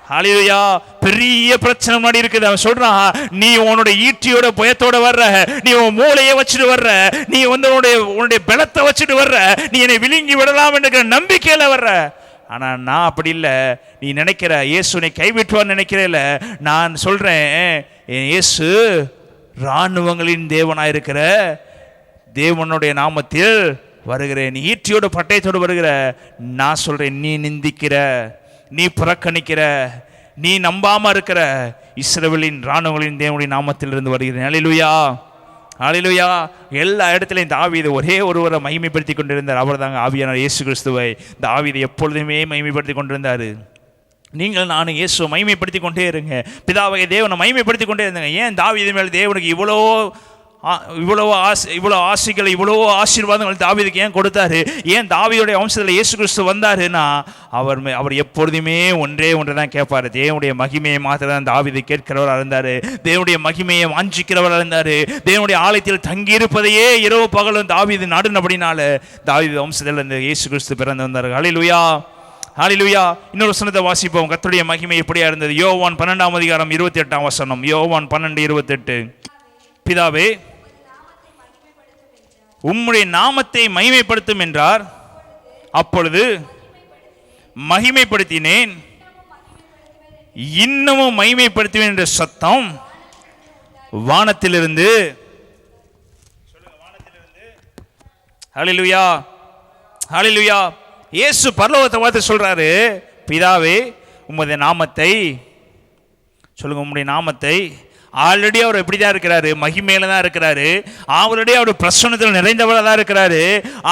ஹல்லேலூயா. பெரிய பிரச்சனை முன்னாடி இருக்குது. அவன் சொல்றான், நீ உன்னுடைய ஈட்டியோட பயத்தோட வர்ற, நீ உன் மூளையை வச்சுட்டு வர்ற, நீ வந்து உன்னுடைய பலத்தை வச்சுட்டு வர்ற, நீ என்னை விழுங்கி விடலாம் என்ற நம்பிக்கையில வர்ற. ஆனா நான் அப்படி இல்லை. நீ நினைக்கிற இயேசுனை கைவிட்டுவான்னு நினைக்கிறேல, நான் சொல்றேன், இயேசு இராணுவங்களின் தேவனாயிருக்கிற தேவனுடைய நாமத்தில் வருகிறேன். நீ ஈட்டியோட பட்டயத்தோடு வருகிற. நான் சொல்றேன், நீ நிந்திக்கிற, நீ புறக்கணிக்கிற, நீ நம்பாம இருக்கிற இஸ்ரவேலின் இராணுவங்களின் தேவனுடைய நாமத்தில் இருந்து வருகிறேன். ஹல்லேலூயா, ஹல்லேலூயா. எல்லா இடத்துலையும் தாவீது ஒரே ஒருவரை மகிமைப்படுத்தி கொண்டிருந்தார். அவர் தாங்க ஆவியானவர் இயேசு கிறிஸ்துவை. தாவீது எப்பொழுதுமே மகிமைப்படுத்தி கொண்டிருந்தார். நீங்கள் நானும் இயேசுவை மகிமைப்படுத்தி கொண்டே இருங்க. பிதாவாகிய தேவனை மகிமைப்படுத்தி கொண்டே இருந்தங்க. ஏன் தாவீது மேல் தேவனுக்கு இவ்வளோ ஆசைகளை, இவ்வளோ ஆசீர்வாதங்கள் தாவீதுக்கு ஏன் கொடுத்தாரு? ஏன் தாவீதுடைய வம்சத்தில் இயேசு கிறிஸ்து வந்தாருன்னா, அவர் எப்பொழுதுமே ஒன்றே தான் கேட்பார். தேவனுடைய மகிமையை மாத்திரம் தாவீது கேட்கிறவராக இருந்தார். தேவனுடைய மகிமையை வாஞ்சிக்கிறவராக இருந்தார். தேவனுடைய ஆலயத்தில் தங்கியிருப்பதையே இரவு பகலும் தாவீது நாடுனபடினால தாவீது வம்சத்தில் இந்த இயேசு கிறிஸ்து பிறந்து வந்தார். ஹல்லேலூயா, ஹல்லேலூயா. இன்னொரு வசனத்தை வாசிப்போம். கர்த்தருடைய மகிமை எப்படியா இருந்தது? யோவான் 12:28. யோவான் 12:28. பிதாவே, உம்முடைய நாமத்தை மகிமைப்படுத்தும் என்றார். அப்பொழுது மகிமைப்படுத்தினேன், இன்னமும் மகிமைப்படுத்துவேன் என்ற சத்தம் வானத்திலிருந்து. ஹல்லேலூயா, ஹல்லேலூயா. இயேசு பரலோகத்தை பார்த்து சொல்றாரு, பிதாவே உம்முடைய நாமத்தை சொல்லுங்க. உம்முடைய நாமத்தை ஆல்ரெடி அவர் எப்படி தான் இருக்கிறாரு? மகிமையில தான் இருக்கிறாரு. ஆல்ரெடி அவர் பிரசன்னத்தில் நிறைந்தவராக தான் இருக்கிறாரு.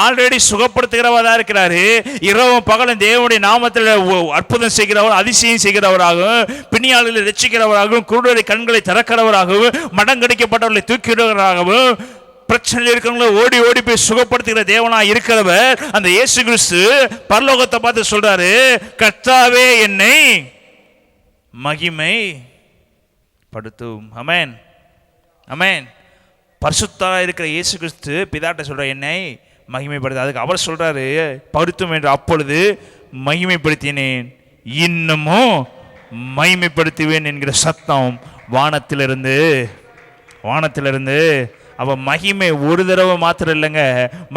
ஆல்ரெடி சுகப்படுத்துகிறவராக தான் இருக்கிறாரு. இரவும் பகலும் தேவனுடைய நாமத்தில் அற்புதம் செய்கிறவர், அதிசயம் செய்கிறவராகவும், பிணியாளர்களை ரட்சிக்கிறவராகவும், குருடரை கண்களை திறக்கிறவராகவும், மடங்கடிக்கப்பட்டவர்களை தூக்கிடுவராகவும், பிரச்சனையில் இருக்கிறவங்களை ஓடி ஓடி போய் சுகப்படுத்துகிற தேவனாக இருக்கிறவர் அந்த இயேசு கிறிஸ்து பரலோகத்தை பார்த்து சொல்றாரு, கர்த்தாவே என்னை மகிமை படுத்தும். அமேன், அமேன். பரிசுத்தராக இருக்கிற இயேசு கிறிஸ்து பிதாட்ட சொல்ற, என்னை மகிமைப்படுத்த. அதுக்கு அவர் சொல்றாரு, படுத்தும் என்று. அப்பொழுது மகிமைப்படுத்தினேன், இன்னமும் மகிமைப்படுத்துவேன் என்கிற சத்தம் வானத்திலிருந்து. அவ மகிமை ஒரு தடவை மாத்திரம் இல்லைங்க,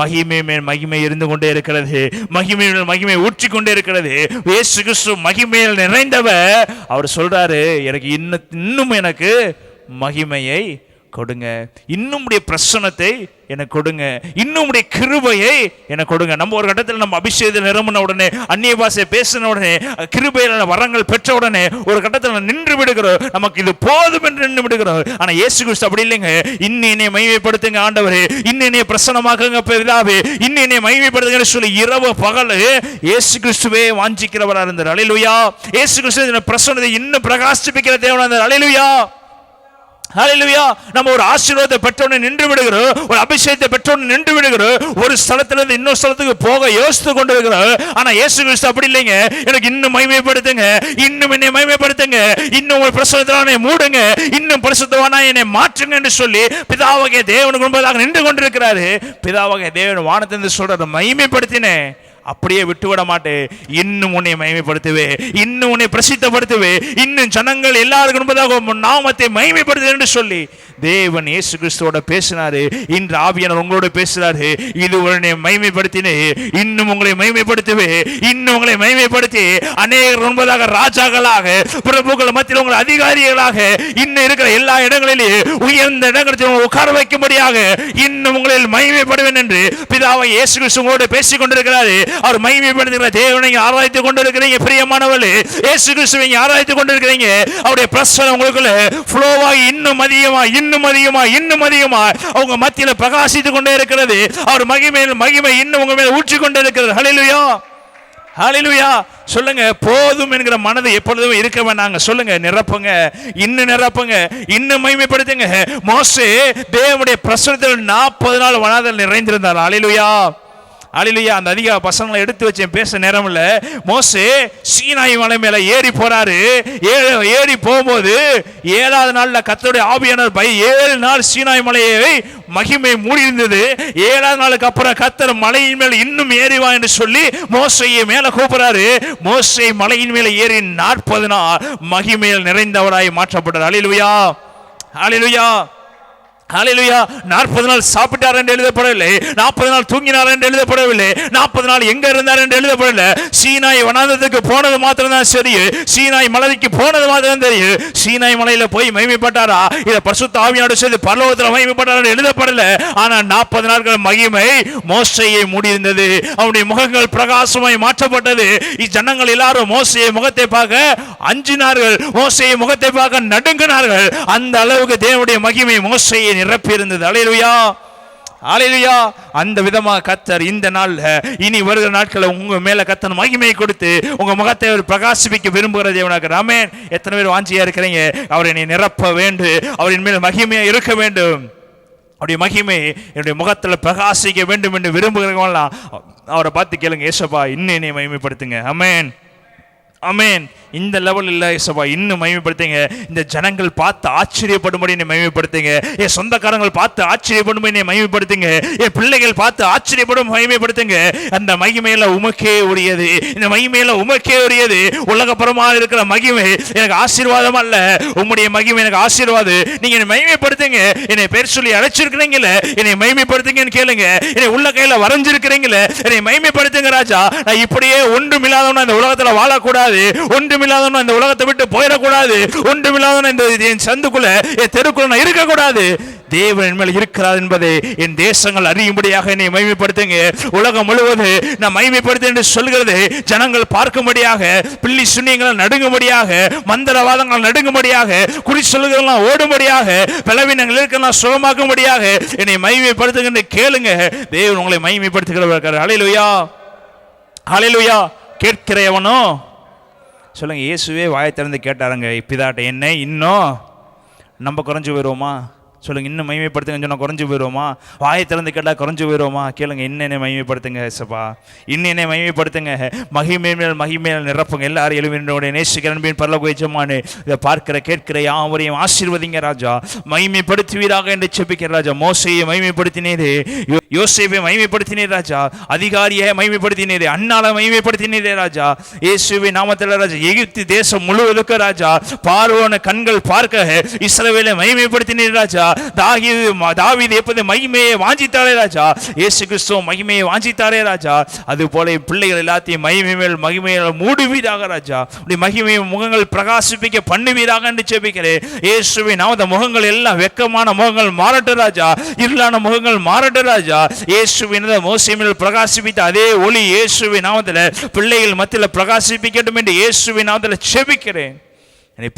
மகிமை மேல் மகிமை இருந்து கொண்டே இருக்கிறது. மகிமை ஊற்றி கொண்டே இருக்கிறது. இயேசு கிறிஸ்து மகிமையில் நிறைந்தவர். அவர் சொல்றாரு, எனக்கு இன்னும் எனக்கு மகிமையை கொடுங்க, இன்னும் பிரசன்னத்தை எனக்கு கொடுங்க, இன்னும் கிருபையை எனக்கு கொடுங்க. நம்ம ஒரு கட்டத்தில் நம்ம அபிஷேகத்தில் நிரம்பின உடனே, அந்நிய பாஷை பேசின உடனே, கிருபையில வரங்கள் பெற்ற உடனே ஒரு கட்டத்தில் நின்று விடுகிறோம். நமக்கு இது போதும் என்று நின்று விடுகிறோம். ஆனா இயேசு கிறிஸ்து அப்படி இல்லைங்க. இன்னும் என்னை மகிமைப்படுத்துங்க ஆண்டவரே, இன்னும் என்னை பிரசன்னமாக்குங்க பிதாவே, இன்னும் என்னை மகிமைப்படுத்துங்க சொல்லி இரவு பகல் இயேசு கிறிஸ்துவே வாஞ்சிக்கிறவரா இருந்தார். ஹல்லேலூயா. இயேசு கிறிஸ்து பிரசன்னத்தை இன்னும் பிரகாசிப்பிக்கிற தேவனா இருந்தார். ஹல்லேலூயா, ஹல்லேலூயா. நம்ம ஒரு ஆசீர்வாதத்தை பெற்றோன்னு நின்று விடுகிறோம், ஒரு அபிஷேகத்தை பெற்றோன்னு நின்று விடுகிறோம், ஒரு ஸ்தலத்திலிருந்து இன்னொரு ஸ்தலத்துக்கு போக யோசித்து கொண்டு இருக்கிறோம். ஆனா இயேசு கிறிஸ்து அப்படி இல்லைங்க. எனக்கு இன்னும் மகிமைப்படுத்துங்க, இன்னும் என்னை மகிமைப்படுத்துங்க, இன்னும் ஒரு பிரசுத்தவானை மூடுங்க, இன்னும் பரிசுத்தவானா என்னை மாற்றுங்க என்று சொல்லி பிதாவாகிய தேவனுக்கு முன்பதாக நின்று கொண்டிருக்கிறாரு. பிதாவாகிய தேவன் வானத்திலிருந்து சொல்றாரு, மகிமைப்படுத்தினேன், அப்படியே விட்டுவிட மாட்டேன், இன்னும் உன்னை மகிமைப்படுத்துவே, இன்னும் உன்னை பிரசித்தப்படுத்துவே, இன்னும் ஜனங்கள் எல்லாருக்கும் முன்பதாக நாமத்தை மகிமைப்படுத்து என்று சொல்லி தேவன் இயேசு கிறிஸ்துவோட பேசினாரு. இன்று ஆவியானவர் உங்களோட பேசுறாரு. இது உன்னை மகிமைப்படுத்தினே, இன்னும் உங்களை மகிமைப்படுத்துவே, இன்னும் உங்களை மகிமைப்படுத்தி அநேகர் முன்பதாக ராஜாக்களாக, பிரபுக்கள் மத்தியில் உங்கள் அதிகாரிகளாக, இன்னும் இருக்கிற எல்லா இடங்களிலேயே உயர்ந்த இடங்களில் உட்கார வைக்கும்படியாக இன்னும் உங்களில் மகிமைப்படுவேன் என்று பிதாவை இயேசு கிறிஸ்து உங்களோட பேசிக் கொண்டிருக்கிறாரு. அவர் மகிமைப்படுத்துகிற தேவனை ஆராய்த்து கொண்டிருக்கிறீங்க. பிரியமானவர்களே, இயேசு கிறிஸ்துவை ஆராய்த்து கொண்டிருக்கிறீங்க. அவருடைய பிரசன்னம் உங்களுக்குள்ள ஃப்ளோவாகி இன்னும் அதிகமா அவங்க மத்தியில பிரகாசித்து கொண்டே இருக்கிறது. அவர் மகிமை இன்னும் உங்க மேல ஊற்றி கொண்டே இருக்கிறது. ஹல்லேலூயா, ஹல்லேலூயா. சொல்லுங்க, போதும் என்கிற மனது எப்பொழுதும் இருக்க வேண்டாங்க. சொல்லுங்க, நிரப்புங்க, இன்னும் மகிமைப்படுத்துங்க. மோசே தேவனுடைய பிரசன்னத்தில் 40 நாள் வனாந்தரத்தில் நிறைந்திருந்தார். ஹல்லேலூயா, ஹல்லேலூயா. அந்த அதிக பசங்களை எடுத்து வச்சேன், பேச நேரம் இல்ல. மோசே சீனாய் மலை மேல ஏறி போறாரு. ஏறி போகும்போது 7வது நாள்ல கர்த்தருடைய ஆவியானவர் 7 நாள் சீனாய் மலையை மகிமை மூடி இருந்தது. 7வது நாளுக்கு அப்புறம் கர்த்தர் மலையின் மேல் இன்னும் ஏறி வா என்று சொல்லி மோசேயை மேல கூப்பிடுறாரு. மோசே மலையின் மேல ஏறி 40 நாள் மகிமையில் நிறைந்தவராய் மாற்றப்பட்டார். ஹல்லேலூயா, ஹல்லேலூயா, ஹல்லேலூயா. 40 நாள் சாப்பிட்டார் என்று எழுதப்படவில்லை, 40 நாள் தூங்கினார் என்று எழுதப்படவில்லை, 40 நாள் எங்க இருந்தார் என்று எழுதப்படவில்லை. சீனாய் வனாந்தரத்துக்கு போனது மாத்திரம் தான் சரி, சீனாய் மலைக்கு போனது மாத்திரம் தெரியும். சீனாய் மலையில போய் மகிமைப்பட்டாரா, இத பரிசுத்த ஆவியானவர் செய்து பரலோகத்தில் மகிமைப்பட்டார் என்று எழுதப்படல. ஆனா 40 நாட்கள் மகிமை மோசேயை மூடியிருந்தது. அவருடைய முகங்கள் பிரகாசமாய் மாற்றப்பட்டது. ஜனங்கள் எல்லாரும் மோசேயை முகத்தை பார்க்க அஞ்சினார்கள், மோசேயை முகத்தை பார்க்க நடுங்கினார்கள். அந்த அளவுக்கு தேவனுடைய மகிமை மோசேயை நிரப்பி இருந்தது. ஹல்லேலூயா, ஹல்லேலூயா. அந்த விதமாக கர்த்தர் இந்த நாள் இனி வருகிற நாட்களை உங்க மேல கர்த்தர் மகிமையை கொடுத்து உங்க முகத்தை பிரகாசிப்பிக்க விரும்புகிற தேவனாக. ஆமென். எத்தனை பேர் வாஞ்சியா இருக்கிறீங்க? அவரை நீ நிரப்ப வேண்டும், அவரின் மேல் மகிமையா இருக்க வேண்டும், அவருடைய மகிமை என்னுடைய முகத்தில் பிரகாசிக்க வேண்டும் என்று விரும்புகிறவங்களாம் அவரை பார்த்து கேளுங்க, ஏசப்பா இன்னும் என்னை மகிமைப்படுத்துங்க. ஆமென், ஆமென். இந்த லெவல் இல்ல ஏசப்பா, இன்னும் மகிமைப்படுத்துங்க. இந்த ஜனங்கள் பார்த்து ஆச்சரியப்படும்படி என்னை மகிமைப்படுத்துங்க. என் சொந்தக்காரங்கள் பார்த்து ஆச்சரியப்படும்படி என்னை மகிமைப்படுத்துங்க. என் பிள்ளைகள் பார்த்து ஆச்சரியப்படும் மகிமைப்படுத்துங்க. அந்த மகிமையில உமக்கே உரியது, இந்த மகிமையில உமக்கே உரியது. உலகப்புறமாக இருக்கிற மகிமை எனக்கு ஆசீர்வாதம் அல்ல, உம்முடைய மகிமை எனக்கு ஆசீர்வாதம். நீங்க என்னை மகிமைப்படுத்துங்க. என்னை பேர் சொல்லி அழைச்சிருக்கிறீங்களே, என்னை மகிமைப்படுத்துங்கன்னு கேளுங்க. என்னை உள்ள கையில வரைஞ்சிருக்கிறீங்களே, என்னை மகிமைப்படுத்துங்க ராஜா. நான் இப்படியே ஒன்றுமில்லாதவனா இந்த உலகத்துல வாழக்கூடாது, ஒன்றுமில்லாதவனா இந்த உலகத்தை விட்டு போயிடக்கூடாது, ஒன்றுமில்லாதவனா இந்த என் சந்துக்குள்ள என் தெருக்குள்ள நான் இருக்கக்கூடாது. தேவன் மேல் இருக்கிறார் என்பதை என் தேசங்கள் அறியும்படியாக என்னை மகிமைப்படுத்துங்க. உலகம் முழுவதும் நான் மகிமைப்படுத்து என்று சொல்கிறது ஜனங்கள் பார்க்கும்படியாக, பில்லி சுண்ணியங்கள் நடுங்கும்படியாக, மந்திரவாதங்கள் நடுங்கும்படியாக, குறி சொல்லுகிறதெல்லாம் ஓடும்படியாக, பலவீனங்கள் இருக்கலாம் சுகமாக்கும்படியாக என்னை மகிமைப்படுத்துங்க கேளுங்க. தேவன் உங்களை மகிமைப்படுத்துகிறவர். ஹல்லேலூயா, ஹல்லேலூயா. கேட்கிறவனோ சொல்லுங்க, இயேசுவே வாயை திறந்து கேட்டாருங்க பிதாட்ட, என்ன இன்னும் நம்ம குறைஞ்சு போயிடுவோமா? சொல்லுங்க, இன்னும் மகிமைப்படுத்துங்க சொன்னா குறைஞ்சு போயிடுவோமா? வாயை திறந்து கேட்டால் குறைஞ்சு போயிடுவோமா? கேளுங்க, இன்னும் மகிமைப்படுத்துங்க ஏசப்பா, இன்னும் மகிமைப்படுத்துங்க. மகிமையில் நிரப்புங்க. எல்லாரும் எழுவினுடைய நேசிக்கிற அன்பின் பரலோக எஜமானே, இதை பார்க்கிற கேட்கிற யாவரையும் ஆசீர்வதிங்க ராஜா, மகிமைப்படுத்துவீராக என்று செபிக்கிற ராஜா. மோசையை மகிமைப்படுத்தினீரே, யோசேப்பை மகிமைப்படுத்தினீர் ராஜா, அதிகாரியை மகிமைப்படுத்தினீரே, அண்ணாளை மகிமைப்படுத்தினீரே ராஜா. இயேசுவின் நாமத்தில் ராஜா, எகிப்து தேசம் முழுவதுக்கு ராஜா, பார்வோன கண்கள் பார்க்க இஸ்ரவேலை மகிமைப்படுத்தினீர் ராஜா. தாவீது எப்போது மகிமையை வாஞ்சித்தாரே ராஜா, இயேசு கிறிஸ்து மகிமையை வாஞ்சித்தாரே ராஜா. அது போல பிள்ளைகள் எல்லாத்தையும் மகிமையால் மூடுவீராக ராஜா. மகிமையை முகங்கள் பிரகாசிப்பிக்க பண்ணுவீராக என்று ஜெபிக்கிறேன். இயேசுவின் நாமத்தில் முகங்கள் எல்லாம் வெக்கமான முகங்கள் மாறட்டும் ராஜா, இருளான முகங்கள் மாறட்டும் ராஜா. இயேசுவின் மோசே மேல் பிரகாசிப்பித்த அதே ஒளி இயேசுவின் நாமத்தில் பிள்ளைகள் மத்தியில் பிரகாசிப்பிக்கட்டும் என்று இயேசுவின் நாமத்தில் ஜெபிக்கிறேன்.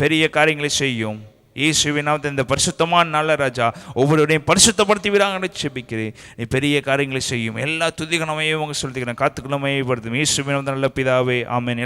பெரிய காரியங்களை செய்யும் இயேசுவின் நாமத்தில் இந்த பரிசுத்தமான நாள ராஜா ஒவ்வொருவரையும் பரிசுத்தப்படுத்துவீராக ஜெபிக்கிறேன். நீ பெரிய காரியங்களை செய்யும். எல்லா துதிகனமையும் உங்க சொல்லிக்கிறேன். காத்துக்கிழமையை படுத்தும் இயேசுவின் நல்ல பிதாவே, ஆமென்.